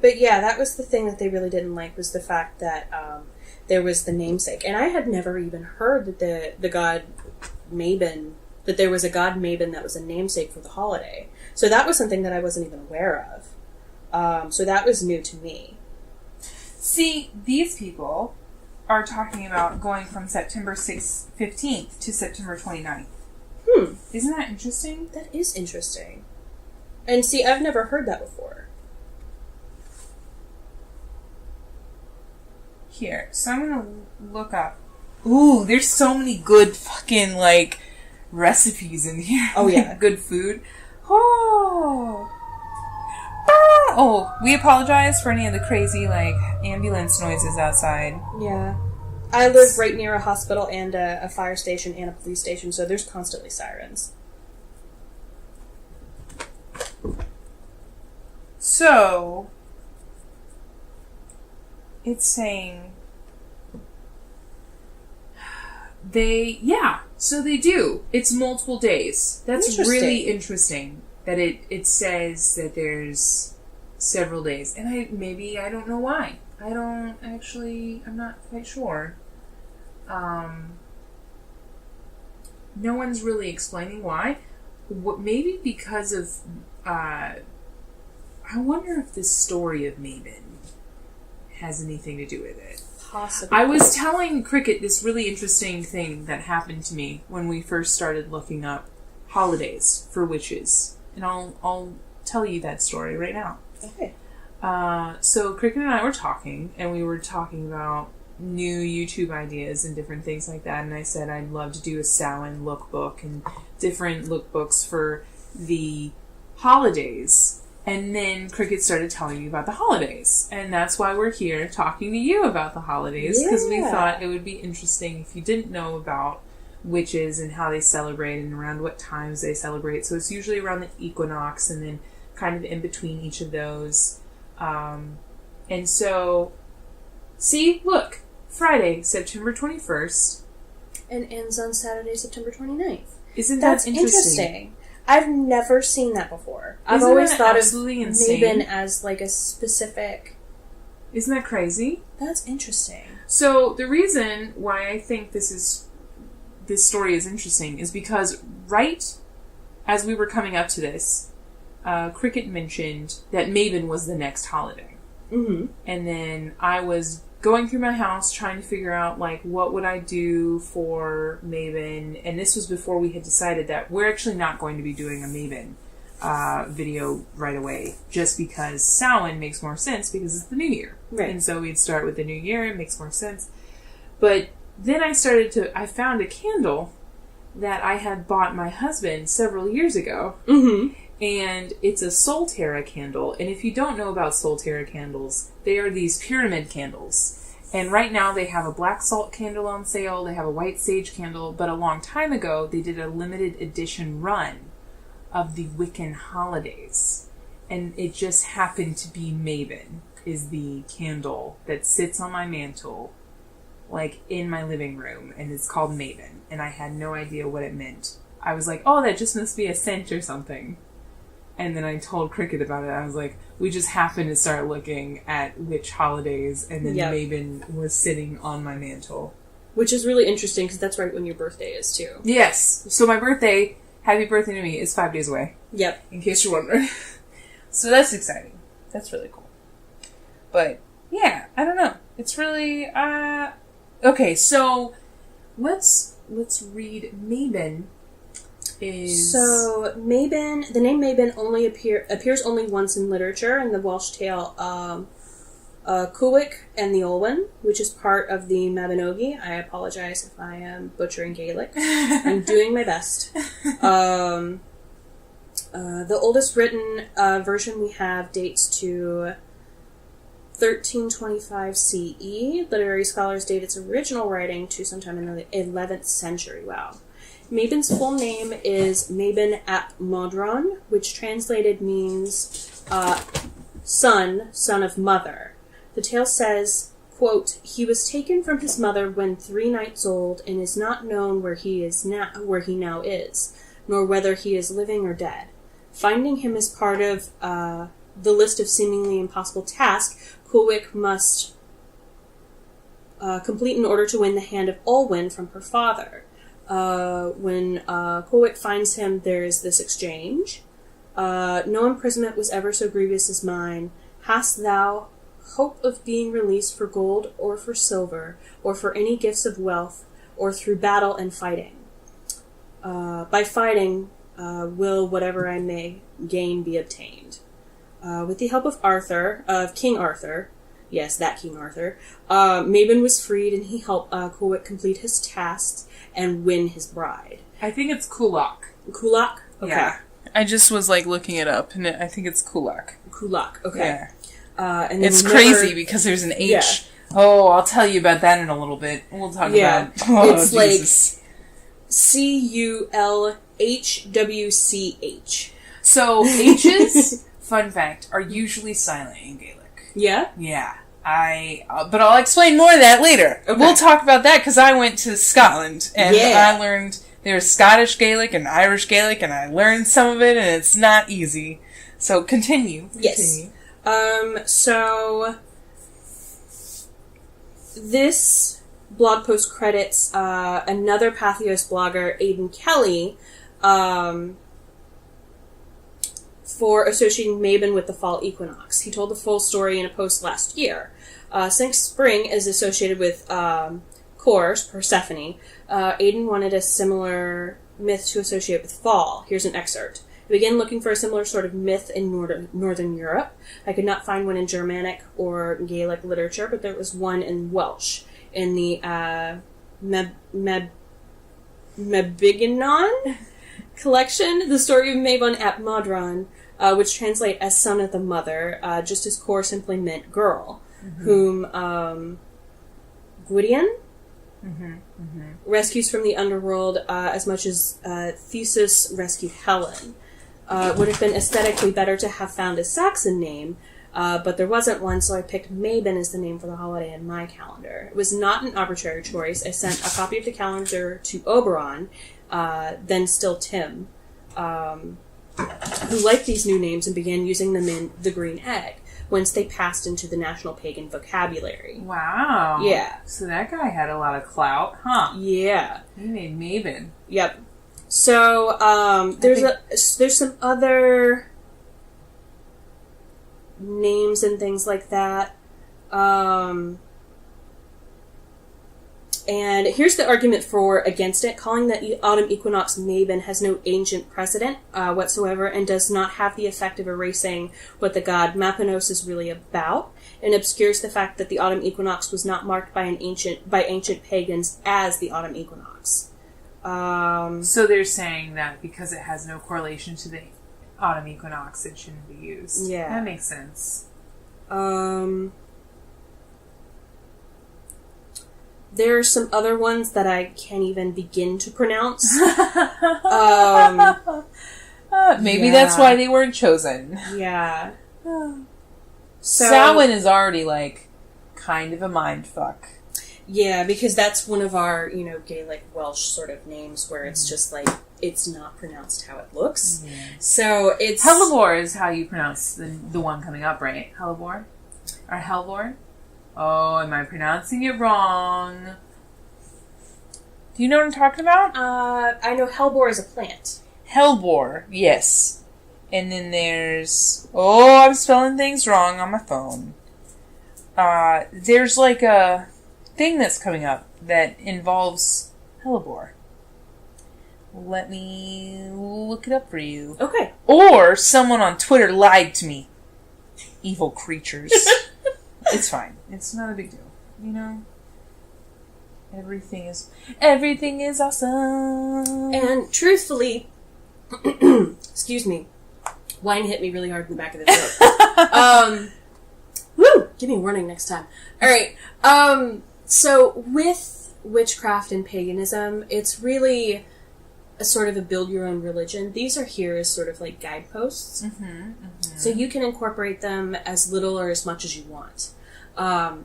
But yeah, that was the thing that they really didn't like, was the fact that there was the namesake. And I had never even heard that the god Mabon, that there was a god Mabon that was a namesake for the holiday. So that was something that I wasn't even aware of. So that was new to me. See, these people are talking about going from September 15th to September 29th. Isn't that interesting? That is interesting. And see, I've never heard that before. Here, so I'm gonna look up. Ooh, there's so many good fucking, like, recipes in here. Oh, yeah. Good food. Oh. Oh, we apologize for any of the crazy, like, ambulance noises outside. Yeah. I live right near a hospital and a fire station and a police station, so there's constantly sirens. So, it's saying so they do. It's multiple days. That's really interesting that it says that there's several days. And I don't know why. I'm not quite sure. No one's really explaining why. Maybe because of, I wonder if this story of Mabon has anything to do with it. Possibly. I was telling Cricket this really interesting thing that happened to me when we first started looking up holidays for witches. And I'll tell you that story right now. Okay. So Cricket and I were talking, and we were talking about new YouTube ideas and different things like that, and I said I'd love to do a Samhain lookbook and different lookbooks for the holidays. And then Cricket started telling me about the holidays, and that's why we're here talking to you about the holidays, because we thought it would be interesting if you didn't know about witches and how they celebrate and around what times they celebrate. So it's usually around the equinox and then kind of in between each of those. And so, see, look, Friday, September 21st. And ends on Saturday, September 29th. Isn't that interesting? I've never seen that before. I've always thought of Mabon as like a specific... Isn't that crazy? That's interesting. So the reason why I think this story is interesting is because right as we were coming up to this, Cricket mentioned that Mabon was the next holiday. Mm-hmm. And then I was going through my house trying to figure out, like, what would I do for Mabon. And this was before we had decided that we're actually not going to be doing a Mabon video right away, just because Samhain makes more sense because it's the new year. Right. And so we'd start with the new year. It makes more sense. But then I found a candle that I had bought my husband several years ago. Mm-hmm. And it's a Solterra candle. And if you don't know about Solterra candles, they are these pyramid candles. And right now they have a black salt candle on sale. They have a white sage candle. But a long time ago, they did a limited edition run of the Wiccan holidays. And it just happened to be Mabon is the candle that sits on my mantle, like in my living room. And it's called Mabon. And I had no idea what it meant. I was like, oh, that just must be a scent or something. And then I told Cricket about it. I was like, we just happened to start looking at which holidays, and then Mabon was sitting on my mantle. Which is really interesting, because that's right when your birthday is, too. Yes. So my birthday, happy birthday to me, is 5 days away. Yep. In case you're wondering. So that's exciting. That's really cool. But, yeah, I don't know. It's really, okay, so let's read Mabon. So, Mabon, the name Mabon only appears only once in literature, in the Welsh tale Cuwic and the Olwen, which is part of the Mabinogi. I apologize if I am butchering Gaelic. I'm doing my best. The oldest written version we have dates to 1325 CE. Literary scholars date its original writing to sometime in the 11th century. Wow. Mabon's full name is Mabon ap Modron, which translated means son of mother. The tale says, quote, he was taken from his mother when 3 nights old, and is not known where he now is, nor whether he is living or dead. Finding him as part of the list of seemingly impossible tasks Cuwic must complete in order to win the hand of Olwen from her father. When Cuwic finds him, there is this exchange. No imprisonment was ever so grievous as mine. Hast thou hope of being released for gold or for silver, or for any gifts of wealth, or through battle and fighting? By fighting will whatever I may gain be obtained. With the help of King Arthur, yes, that King Arthur, Mabon was freed, and he helped Cuwic complete his tasks and win his bride. I think it's Kulak. Kulak? Okay. Yeah. I just was, like, looking it up, and I think it's Kulak. Kulak, okay. Yeah. And it's crazy because there's an H. Yeah. Oh, I'll tell you about that in a little bit. We'll talk about... Oh, it's Jesus. Like Culhwch. So, H's, fun fact, are usually silent in Gaelic. Yeah? Yeah. But I'll explain more of that later. Okay. We'll talk about that because I went to Scotland and I learned there's Scottish Gaelic and Irish Gaelic, and I learned some of it, and it's not easy. So continue. Yes. So this blog post credits another Pathos blogger, Aidan Kelly, for associating Mabon with the fall equinox. He told the full story in a post last year. Since spring is associated with Persephone, Aidan wanted a similar myth to associate with fall. Here's an excerpt. I began looking for a similar sort of myth in Northern Europe. I could not find one in Germanic or Gaelic literature, but there was one in Welsh, in the Mabinogion collection, the story of Mabon ap Modron, which translate as son of the mother, just as Cor simply meant girl, whom Gwydion rescues from the underworld as much as Theseus rescued Helen. Would have been aesthetically better to have found a Saxon name, but there wasn't one, so I picked Mabon as the name for the holiday in my calendar. It was not an arbitrary choice. I sent a copy of the calendar to Oberon, then still Tim, who liked these new names and began using them in The Green Egg, whence they passed into the national pagan vocabulary. Wow. Yeah. So that guy had a lot of clout, huh? Yeah. He made Mabon. Yep. So, there's some other names and things like that. And here's the argument for against it. Calling the autumn equinox Mabon has no ancient precedent whatsoever and does not have the effect of erasing what the god Mapanos is really about, and obscures the fact that the autumn equinox was not marked by ancient pagans as the autumn equinox. So they're saying that because it has no correlation to the autumn equinox, it shouldn't be used. Yeah. That makes sense. There are some other ones that I can't even begin to pronounce. Maybe that's why they weren't chosen. Yeah. So, Samhain is already, like, kind of a mindfuck. Yeah, because that's one of our, Gaelic Welsh sort of names where it's just like, it's not pronounced how it looks. Yeah. So it's... Hellebore is how you pronounce the one coming up, right? Hellebore? Or Hellebore? Oh, am I pronouncing it wrong? Do you know what I'm talking about? I know hellebore is a plant. Hellebore, yes. And then there's... Oh, I'm spelling things wrong on my phone. There's like a thing that's coming up that involves hellebore. Let me look it up for you. Okay. Or someone on Twitter lied to me. Evil creatures. It's fine. It's not a big deal. Everything is awesome. And truthfully, excuse me, wine hit me really hard in the back of the throat. Woo! Give me a warning next time. Alright, so with witchcraft and paganism, it's really a sort of a build your own religion. These are here as sort of like guideposts. So you can incorporate them as little or as much as you want.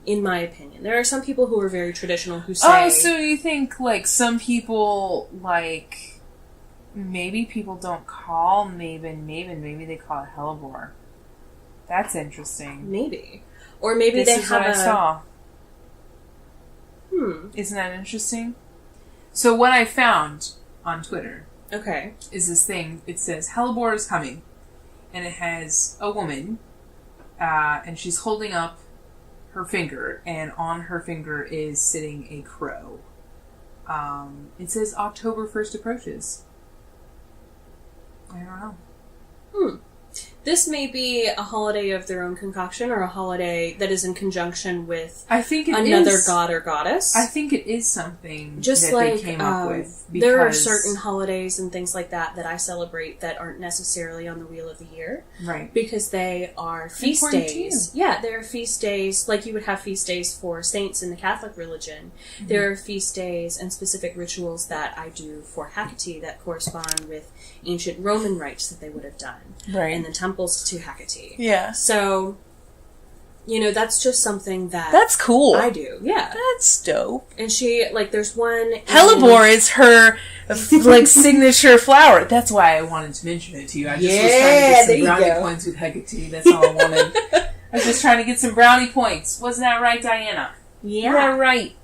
In my opinion. There are some people who are very traditional who say... Oh, so you think, like, some people, like... Maybe people don't call Mabon, maybe they call it Hellebore. That's interesting. Maybe. Or maybe this they is have what I saw. Isn't that interesting? So what I found on Twitter... Okay. Is this thing, it says, Hellebore is coming. And it has a woman, and she's holding up her finger, and on her finger is sitting a crow. It says October 1st approaches. I don't know. This may be a holiday of their own concoction, or a holiday that is in conjunction with another god or goddess. I think it is something just that like, they came up with. There are certain holidays and things like that I celebrate that aren't necessarily on the wheel of the year. Right. Because they are feast days. Yeah, there are feast days, like you would have feast days for saints in the Catholic religion. There are feast days and specific rituals that I do for Hecate that correspond with ancient Roman rites that they would have done. Right. In the temples to Hecate. Yeah. So, that's just something that... That's cool. I do, yeah. That's dope. And she, there's one... Hellebore is her, signature flower. That's why I wanted to mention it to you. I just was trying to get some brownie points with Hecate. That's all I wanted. I was just trying to get some brownie points. Wasn't that right, Diana? Yeah. Isn't that right?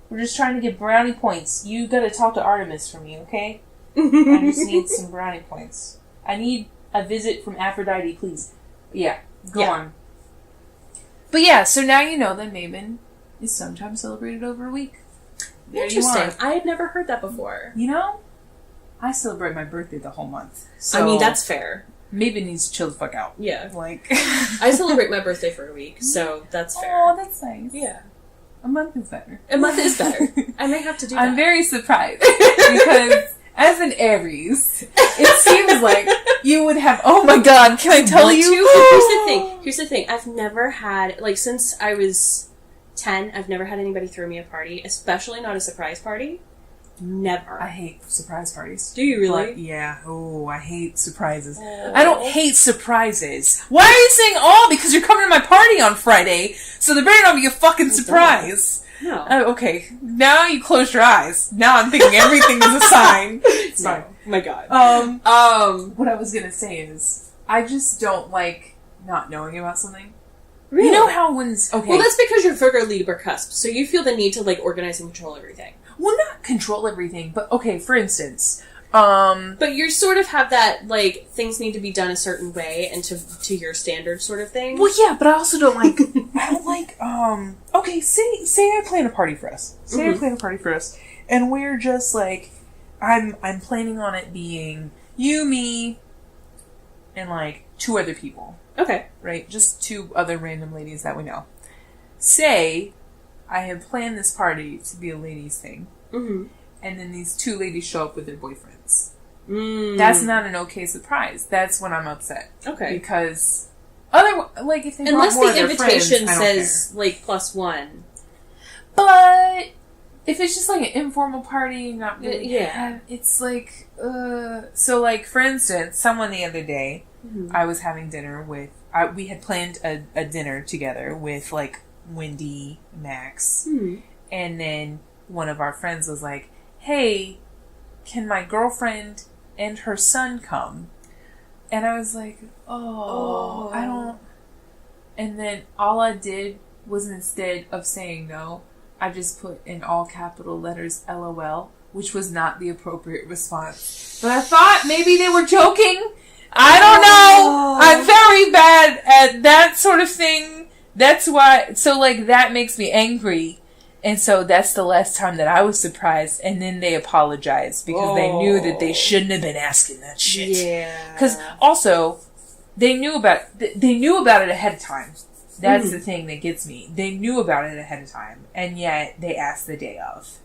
We're just trying to get brownie points. You gotta talk to Artemis for me, okay? I just need some brownie points. I need a visit from Aphrodite, please. Yeah, go on. But yeah, so now you know that Mabon is sometimes celebrated over a week. There Interesting. I had never heard that before. I celebrate my birthday the whole month. So I mean, that's fair. Mabon needs to chill the fuck out. Yeah. I celebrate my birthday for a week, so that's fair. Oh, that's nice. Yeah. A month is better. A month is better. I may have to do that. I'm very surprised because... As an Aries, it seems like you would have... Oh my god, can I tell you? Here's the thing. I've never had... since I was 10, I've never had anybody throw me a party, especially not a surprise party. Never. I hate surprise parties. Do you really? But, yeah. Oh, I hate surprises. Oh. I don't hate surprises. Why are you saying all? Because you're coming to my party on Friday, so there better not be a fucking surprise. No. Okay, now you close your eyes. Now I'm thinking everything is a sign. It's fine. Oh my god. What I was gonna say is, I just don't like not knowing about something. Really? You know how when's... Okay. Well, that's because you're Virgo Libra cusp, so you feel the need to, organize and control everything. Well, not control everything, but, okay, for instance, But you sort of have that, like, things need to be done a certain way and to your standard sort of thing. Well, yeah, but I also don't like, okay, say I plan a party for us. Say I plan a party for us, and we're just, like, I'm planning on it being you, me, and, like, 2 other people. Okay. Right? Just 2 other random ladies that we know. Say I have planned this party to be a ladies' thing. Mm-hmm. And then these 2 ladies show up with their boyfriends. That's not an okay surprise. That's when I'm upset. Okay. Because otherwise, like, if they unless more the of their invitation friends, says like +1. But if it's just like an informal party, not really, it's like so like for instance, someone the other day, I was having dinner with. We had planned a dinner together with like Wendy, Max, and then one of our friends was like, hey, can my girlfriend and her son come? And I was like, oh, I don't... And then all I did was instead of saying no, I just put in all capital letters LOL, which was not the appropriate response. But I thought maybe they were joking. I don't know. I'm very bad at that sort of thing. That's why... So, like, that makes me angry. And so that's the last time that I was surprised. And then they apologized because they knew that they shouldn't have been asking that shit. Yeah. Because also, they knew about it ahead of time. That's the thing that gets me. They knew about it ahead of time. And yet they asked the day of.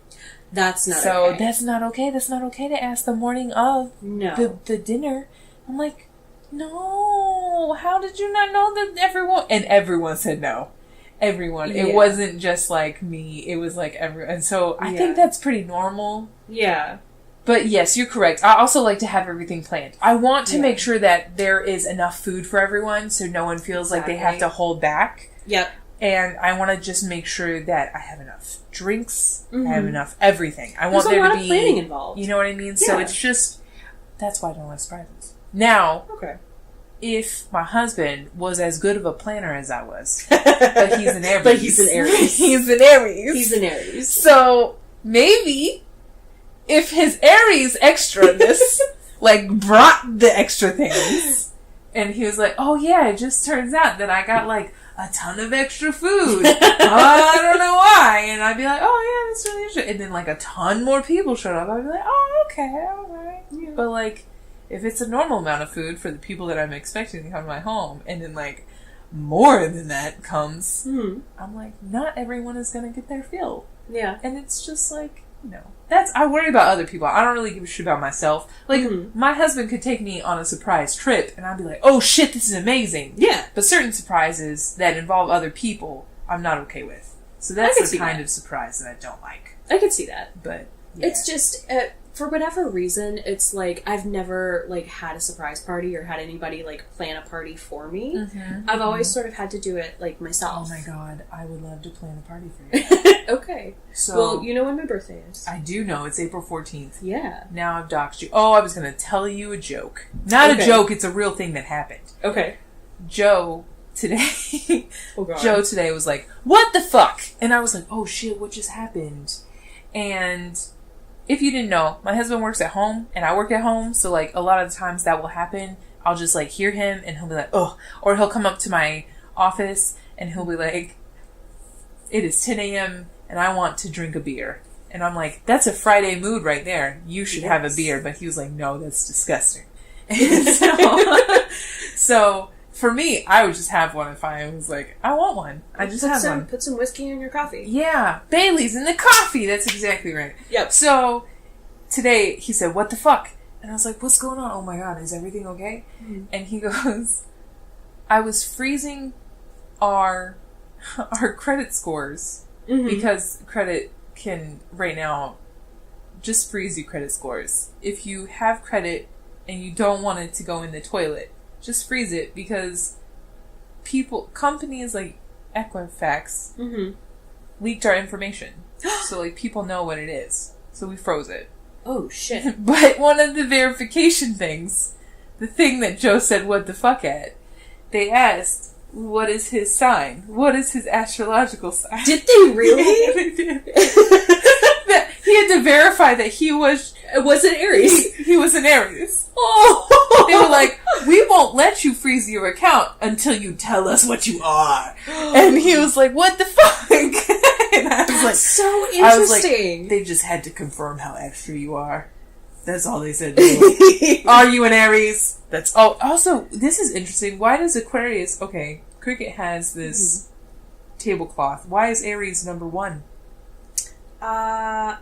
That's not okay. So that's not okay. That's not okay to ask the morning of the dinner. I'm like, no. How did you not know that everyone... And everyone said no. Everyone. Yeah. It wasn't just like me. It was like everyone. And so I think that's pretty normal. Yeah. But yes, you're correct. I also like to have everything planned. I want to make sure that there is enough food for everyone so no one feels like they have to hold back. Yep. And I want to just make sure that I have enough drinks. I have enough everything. I want there to be... There's a lot of planning involved. You know what I mean? Yeah. So it's just... That's why I don't like surprises. Now... Okay. If my husband was as good of a planner as I was. But he's an Aries. He's an Aries. So, maybe, if his Aries extraness, like, brought the extra things, and he was like, oh yeah, it just turns out that I got, like, a ton of extra food. I don't know why. And I'd be like, oh yeah, that's really interesting. And then, like, a ton more people showed up. I'd be like, oh, okay, alright. Yeah. But, like... If it's a normal amount of food for the people that I'm expecting to come to my home, and then, like, more than that comes, I'm like, not everyone is going to get their fill. Yeah. And it's just like, you know, I worry about other people. I don't really give a shit about myself. Like, my husband could take me on a surprise trip, and I'd be like, oh shit, this is amazing. Yeah. But certain surprises that involve other people, I'm not okay with. So that's the kind of surprise that I don't like. I could see that. But, yeah. It's just... for whatever reason, it's like I've never like had a surprise party or had anybody like plan a party for me. I've always sort of had to do it like myself. Oh my god, I would love to plan a party for you. Okay. So, well, you know when my birthday is. I do know. It's April 14th. Yeah. Now I've doxed you. Oh, I was going to tell you a joke. Not a joke, it's a real thing that happened. Okay. Joe today was like, what the fuck? And I was like, oh shit, what just happened? And... If you didn't know, my husband works at home, and I work at home, so, like, a lot of the times that will happen, I'll just, like, hear him, and he'll be like, oh, or he'll come up to my office, and he'll be like, it is 10 a.m., and I want to drink a beer. And I'm like, that's a Friday mood right there. You should have a beer. But he was like, no, that's disgusting. So, for me, I would just have one if I was like, I want one. I just have one. Put some whiskey in your coffee. Yeah. Bailey's in the coffee. That's exactly right. Yep. So, today, he said, what the fuck? And I was like, what's going on? Oh my god, is everything okay? And he goes, I was freezing our credit scores because credit can, right now, just freeze your credit scores. If you have credit and you don't want it to go in the toilet, just freeze it because companies like Equifax leaked our information. So, like, people know what it is. So we froze it. Oh, shit. But one of the verification things, the thing that Joe said what the fuck at, they asked, what is his sign? What is his astrological sign? Did they really? They did. he had to verify that he was... Was it Aries? He was an Aries. Oh! They were like, we won't let you freeze your account until you tell us what you are. And he was like, what the fuck? And I was like... So interesting. They just had to confirm how extra you are. That's all they said. Like, are you an Aries? That's all. Also, this is interesting. Why does Aquarius... Okay, Cricket has this tablecloth. Why is Aries number 1? I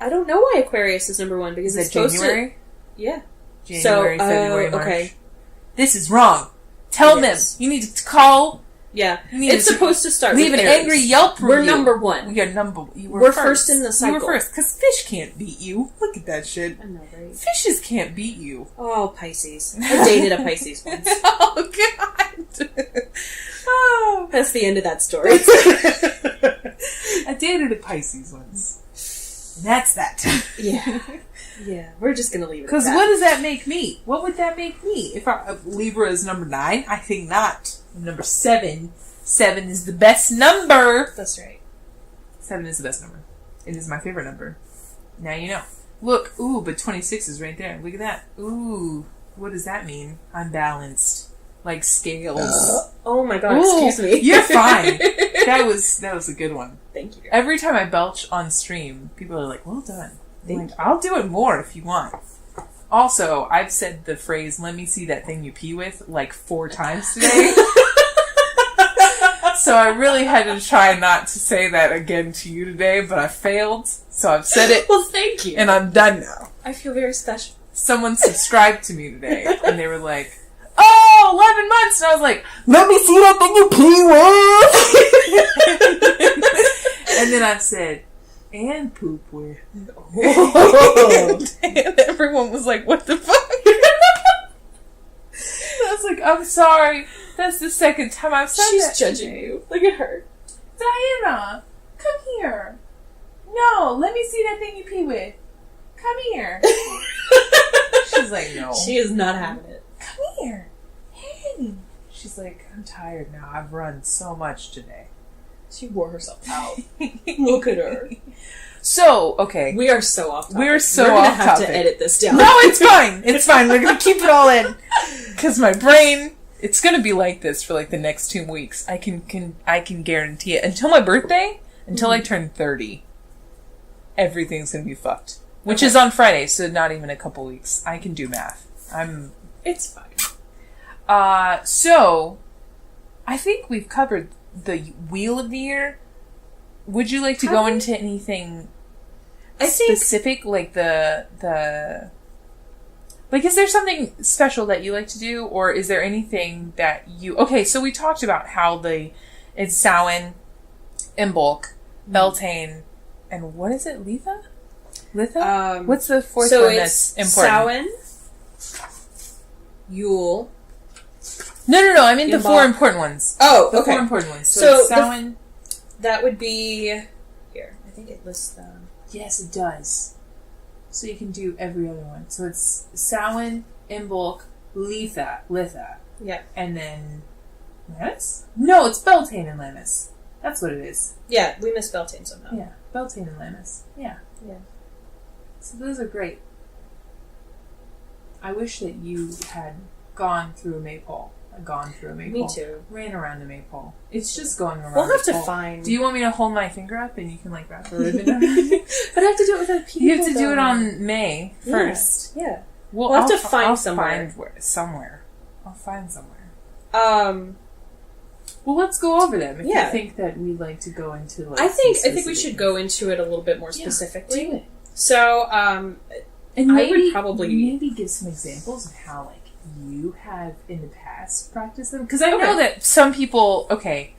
don't know why Aquarius is number 1 because Is it's that supposed January? to. Yeah. January, February, March. Okay. This is wrong. Tell them. You need to call. Yeah. You It's supposed to start leave with an Aries. angry Yelp review. We're number 1. We're first in the cycle. You were first because fish can't beat you. Look at that shit. I know, right? Fishes can't beat you. Oh, Pisces. I dated a Pisces once. Oh God. Oh. That's the end of that story. I dated a Pisces once. And that's that. Yeah. Yeah. We're just gonna leave it. Because what does that make me? What would that make me? If Libra is number 9, I think not. Number 7. 7 is the best number. That's right. 7 is the best number. It is my favorite number. Now you know. Look, ooh, but 26 is right there. Look at that. Ooh, what does that mean? I'm balanced. Like scales. Oh my God, Ooh, excuse me. You're fine. That was a good one. Thank you. Every time I belch on stream, people are like, well done. I'm like, I'll do it more if you want. Also, I've said the phrase, let me see that thing you pee with, like 4 times today. So I really had to try not to say that again to you today, but I failed. So I've said it. Well, thank you. And I'm done now. I feel very special. Someone subscribed to me today, and they were like, oh, 11 months! And I was like, let me see that thing you pee with! And then I said, and poop with. And everyone was like, what the fuck? I was like, I'm sorry. That's the second time I've said that. She's judging you. Look at her. Diana, come here. No, let me see that thing you pee with. Come here. She's like, no. She is not having it. Come here. Hey. She's like, I'm tired now. I've run so much today. She wore herself out. Look at her. So, okay. We are so off topic. We're so We're off gonna have topic. to edit this down. No, it's fine. It's fine. We're going to keep it all in. Because my brain, it's going to be like this for like the next 2 weeks. I can guarantee it. Until my birthday, until I turn 30, everything's going to be fucked. Which is on Friday, so not even a couple weeks. I can do math. It's fine. So, I think we've covered the wheel of the year. Would you like to go into anything specific? Like the like, is there something special that you like to do? Or is there anything that you... Okay, so we talked about how it's Samhain, Imbolc, Beltane, and what is it? Litha? What's the fourth one that's important? Samhain, Yule. No. I mean the Imbolc. 4 important ones. Oh, the okay. 4 important ones. So it's Samhain. That would be... Here, I think it lists them. Yes, it does. So you can do every other one. So it's Samhain, Imbolc, Litha. Yeah. And then... Lammas? No, it's Beltane and Lammas. That's what it is. Yeah, we missed Beltane somehow. Yeah, Beltane and Lammas. Yeah. Yeah. So those are great. I wish that you had gone through a maypole. Me too. Ran around a maypole. It's just going around. We'll have a to pole. find... Do you want me to hold my finger up and you can like wrap a ribbon around it? But I have to do it with other people. You have to do it on May 1st. Yeah. We'll have to find somewhere. I'll find somewhere. Well, let's go over them. If Yeah. you think that we'd like to go into like... I think we specific should go into it a little bit more specifically. Do it. So, And I maybe, would probably... maybe give some examples of how like you have in the past practiced them. Because I know that some people... Okay,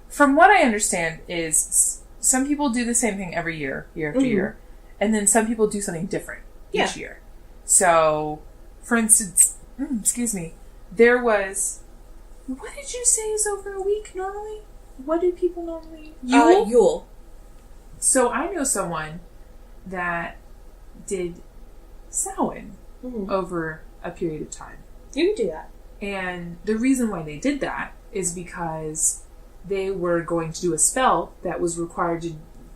from what I understand is some people do the same thing every year after year. And then some people do something different each year. So, for instance... excuse me. There was... What did you say is over a week normally? What do people normally... Yule. So I know someone that did Samhain over a period of time. You can do that. And the reason why they did that is because they were going to do a spell that was required to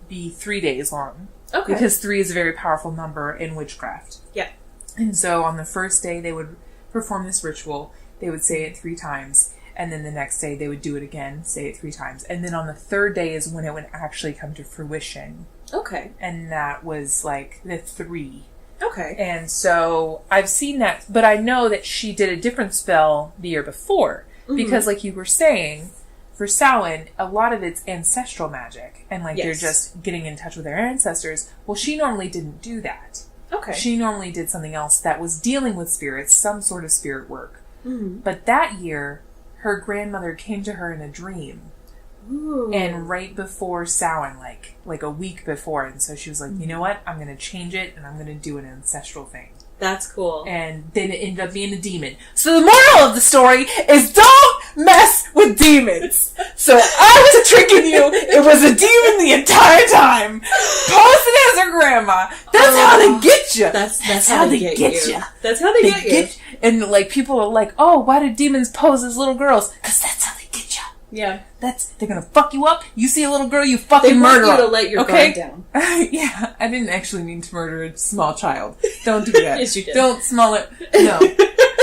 be 3 days long. Okay. Because 3 is a very powerful number in witchcraft. Yeah. And so on the first day they would perform this ritual. They would say it 3 times. And then the next day they would do it again, say it 3 times. And then on the third day is when it would actually come to fruition. Okay. And that was like the 3. Okay. And so I've seen that, but I know that she did a different spell the year before. Mm-hmm. Because like you were saying, for Samhain, a lot of it's ancestral magic. And like they're just getting in touch with their ancestors. Well, she normally didn't do that. Okay. She normally did something else that was dealing with spirits, some sort of spirit work. Mm-hmm. But that year, her grandmother came to her in a dream. Ooh. And right before Samhain, like a week before. And so she was like, you know what? I'm going to change it and I'm going to do an ancestral thing. That's cool. And then it ended up being a demon. So the moral of the story is don't mess with demons. So I was tricking you. It was a demon the entire time. Posing as her grandma. That's how they get you. That's how they get you. That's how they get you. And like people are like, oh, why do demons pose as little girls? Because that's how they get you. Yeah. They're gonna fuck you up. You see a little girl, you fucking murder her. They want you to let your guard down. Yeah, I didn't actually mean to murder a small child. Don't do that. Yes, you did. Don't smell it. No.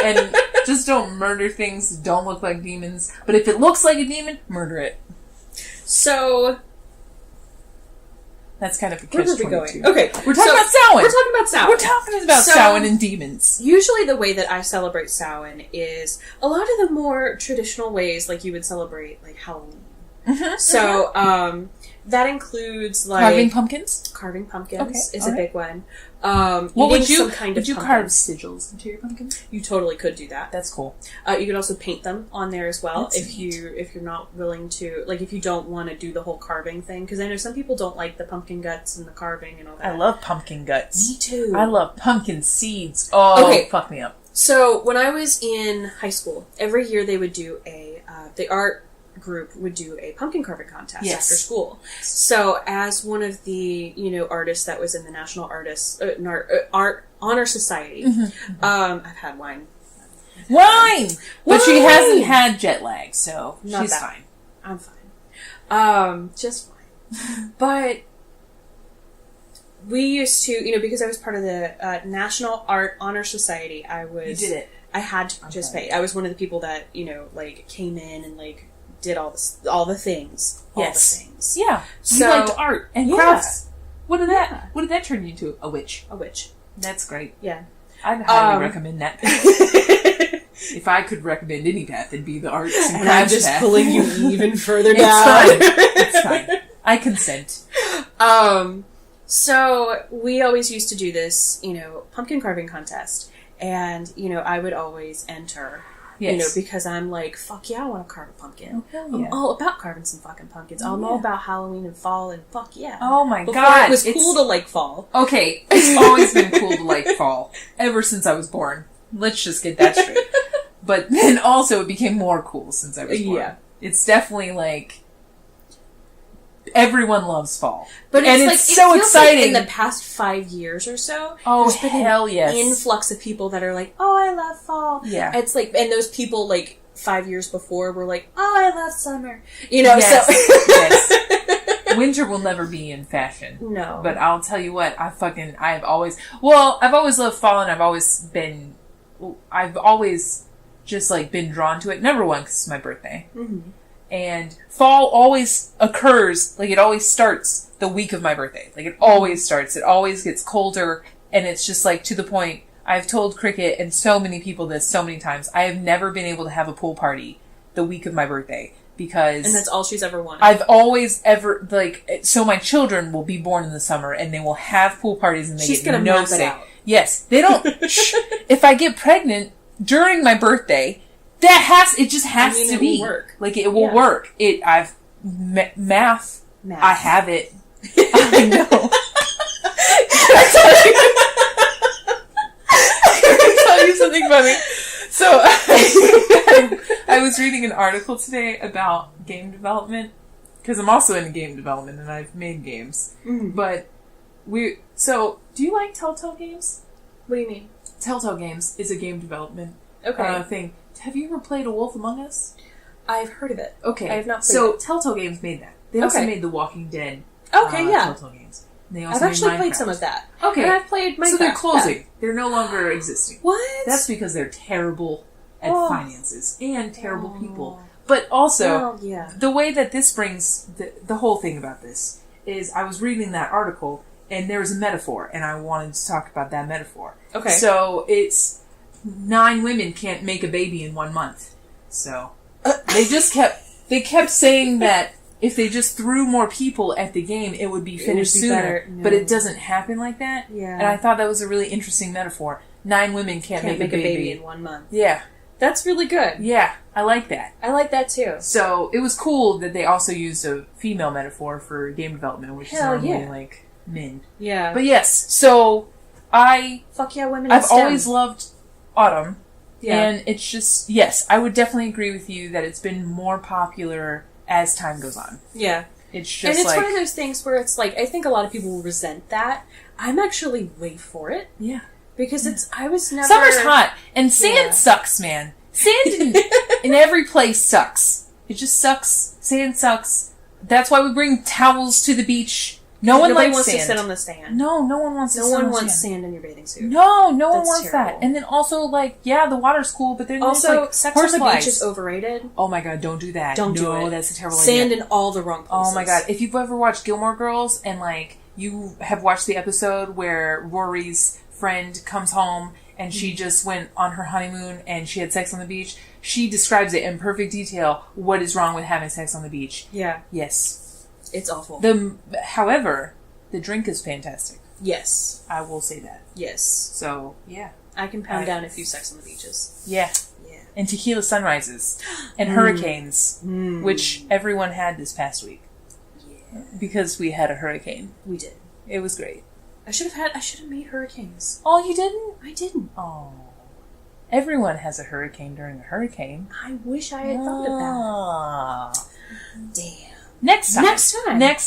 And just don't murder things that don't look like demons. But if it looks like a demon, murder it. So that's kind of a where are we catch-22. going? Okay, we're talking about Samhain. We're talking about Samhain. We're talking about Samhain and demons. Usually the way that I celebrate Samhain is a lot of the more traditional ways, like you would celebrate like Halloween. Mm-hmm. So that includes like carving pumpkins. Carving pumpkins is a big one. What would you? Some kind would of you pumpkin. carve sigils into your pumpkins? You totally could do that. That's cool. You could also paint them on there as well. That's if you're not willing to, like, if you don't want to do the whole carving thing, because I know some people don't like the pumpkin guts and the carving and all that. I love pumpkin guts. Me too. I love pumpkin seeds. Oh, okay. Fuck me up. So when I was in high school, every year they would do the art group would do a pumpkin carving contest after school. So as one of the artists that was in the National Art Honor Society, I've had wine, but she hasn't had jet lag, so she's fine. I'm fine, just fine. But we used to, because I was part of the National Art Honor Society. You did it. I had to participate. I was one of the people that like came in and like did all the things. Yeah. So, you liked art and crafts. What did that turn you into? A witch. A witch. That's great. Yeah. I'd highly recommend that path. If I could recommend any path, it'd be the arts and crafts I'm just path. pulling you even further down. It's fine. I consent. So we always used to do this, pumpkin carving contest. And, I would always enter. Yes. Because I'm like, fuck yeah, I want to carve a pumpkin. Oh, hell yeah. I'm all about carving some fucking pumpkins. I'm all about Halloween and fall and fuck yeah. Oh my Before god. It was cool to like fall. Okay, it's always been cool to like fall. Ever since I was born. Let's just get that straight. But then also it became more cool since I was born. Yeah. It's definitely like everyone loves fall. But it's so exciting. Like in the past 5 years or so, there's been hell yes. influx of people that are like, oh, I love fall. Yeah. It's like, and those people like 5 years before were like, oh, I love summer. Yes. So. Yes. Winter will never be in fashion. No. But I'll tell you what, I've always loved fall, and I've always just like been drawn to it. Number one, because it's my birthday. Mm-hmm. And fall always occurs, like it always starts the week of my birthday. Like it always starts. It always gets colder, and it's just like to the point, I've told Cricket and so many people this so many times, I have never been able to have a pool party the week of my birthday. Because... And that's all she's ever wanted. I've always so my children will be born in the summer, and they will have pool parties, and they get no say. Yes. They don't... If I get pregnant during my birthday... It just has to be. It will work. Like, it will work. Math. I have it. I know. Can I tell you something funny? So, I was reading an article today about game development, because I'm also into game development, and I've made games. Mm-hmm. But, do you like Telltale games? What do you mean? Telltale Games is a game development thing. Have you ever played A Wolf Among Us? I've heard of it. Okay. I have not played it. it. Telltale Games made that. They also made The Walking Dead Okay, yeah. Telltale games. They also I've made actually played Minecraft. some of that. Okay. And I've played Minecraft. So they're closing. Yeah. They're no longer existing. What? That's because they're terrible at Oh. finances and terrible people. But also, the way that this brings the whole thing about this is I was reading that article and there was a metaphor and I wanted to talk about that metaphor. Okay. So it's 9 women can't make a baby in 1 month. So they kept saying that if they just threw more people at the game, it would be finished sooner. No. But it doesn't happen like that. Yeah. And I thought that was a really interesting metaphor. 9 women can't make a baby in 1 month. Yeah. That's really good. Yeah, I like that. I like that too. So it was cool that they also used a female metaphor for game development, which is normally like men. Yeah. But yes, so Fuck yeah, women in I've STEM. always loved autumn. Yeah. And it's just, yes, I would definitely agree with you that it's been more popular as time goes on. Yeah. It's just and it's like, one of those things where it's like, I think a lot of people will resent that. I'm actually way for it. yeah. Because I was never... Summer's hot, and sand sucks, man. Sand in every place sucks. It just sucks. Sand sucks. That's why we bring towels to the beach. Nobody wants sand. to sit on the sand. No one wants to sit on the sand. No one wants sand in your bathing suit. No one wants terrible. that. And then also, like, yeah, the water's cool, but then also, there's, like, sex on the horseflies. beach is overrated. Oh my god, don't do that. Don't do it. No, that's a terrible Sand idea. in all the wrong places. Oh my god, if you've ever watched Gilmore Girls and, like, you have watched the episode where Rory's friend comes home and she just went on her honeymoon and she had sex on the beach, she describes it in perfect detail what is wrong with having sex on the beach. Yeah. Yes. It's awful. However, the drink is fantastic. Yes. I will say that. Yes. So, yeah. I can pound down a few sex on the beaches. Yeah. Yeah. And tequila sunrises. And hurricanes, which everyone had this past week. Yeah. Because we had a hurricane. We did. It was great. I should have made hurricanes. Oh, you didn't? I didn't. Oh. Everyone has a hurricane during a hurricane. I wish I had thought of that. Damn. Next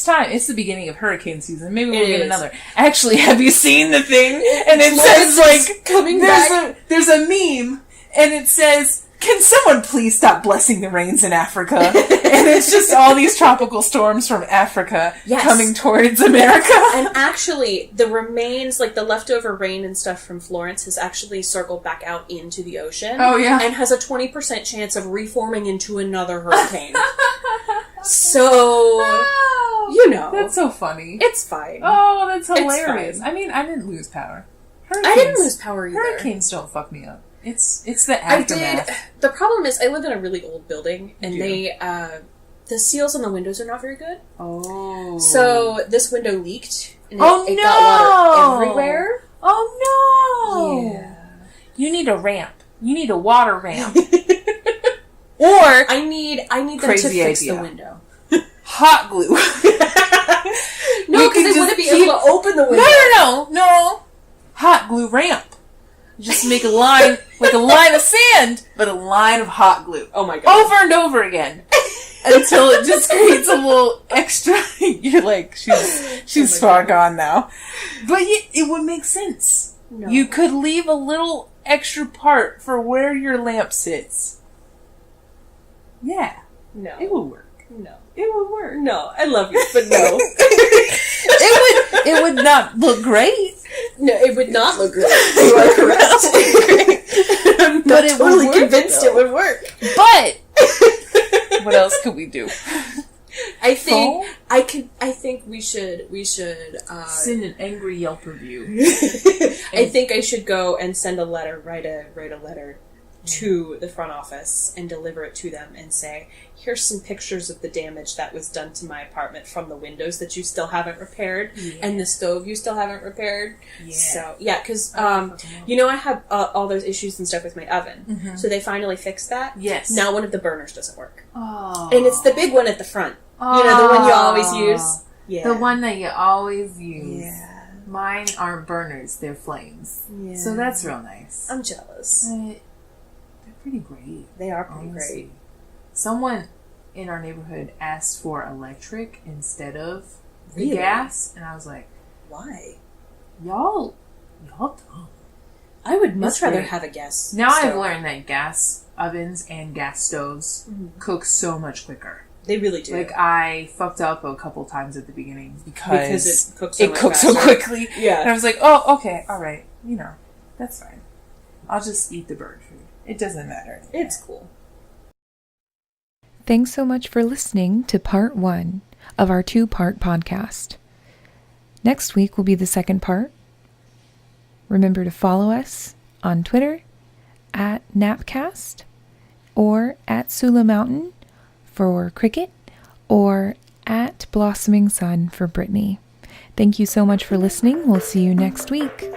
time. It's the beginning of hurricane season. Maybe we'll get another. Actually, have you seen the thing? And it says, like, coming back. There's a meme, and it says, can someone please stop blessing the rains in Africa? And it's just all these tropical storms from Africa coming towards America. And actually, the remains, like the leftover rain and stuff from Florence, has actually circled back out into the ocean. Oh, yeah. And has a 20% chance of reforming into another hurricane. So, you know. That's so funny. It's fine. Oh, that's hilarious. I mean, I didn't lose power. I didn't lose power either. Hurricanes don't fuck me up. It's the aftermath. I did. The problem is, I live in a really old building, and the seals on the windows are not very good. Oh. So this window leaked, and it no! got water everywhere. Oh no! Yeah. You need a ramp. You need a water ramp. Or I need them to fix the window. Hot glue. No, because they wouldn't be able to open the window. No. Hot glue ramp. Just make a line, like a line of sand, but a line of hot glue. Oh my god. Over and over again. Until it just creates a little extra. You're like, she's far gone now. But it would make sense. No. You could leave a little extra part for where your lamp sits. Yeah. No. It would work. No. It would work. No. I love you, but no. It would not look great. No, it would not look great. You are correct. I'm But it totally would work, convinced though. it would work. But what else could we do? I think we should Send an angry Yelp review. I think I should go and send a letter, write a letter to the front office and deliver it to them and say, here's some pictures of the damage that was done to my apartment from the windows that you still haven't repaired and the stove you still haven't repaired. Yeah. So, yeah, because, I have all those issues and stuff with my oven. Mm-hmm. So they finally fixed that. Yes. Now one of the burners doesn't work. Oh. And it's the big one at the front. Oh. You know, the one you always use. Yeah. The one that you always use. Yeah. Mine aren't burners, they're flames. Yeah. So that's real nice. I'm jealous. They're pretty great. They are pretty honestly. great. Someone in our neighborhood asked for electric instead of the Really? gas, and I was like, Why? y'all dumb. I would much It's rather great. have a gas Now stove. I've learned that gas ovens and gas stoves cook so much quicker. They really do. Like, I fucked up a couple times at the beginning because it cooks so it much cooks so faster. quickly. Yeah. And I was like, oh, okay, all right, that's fine. I'll just eat the bird food. It doesn't matter. It's cool. Thanks so much for listening to part 1 of our 2-part podcast. Next week will be the second part. Remember to follow us on Twitter at NAPCast or at Sula Mountain for Cricket or at Blossoming Sun for Brittany. Thank you so much for listening. We'll see you next week.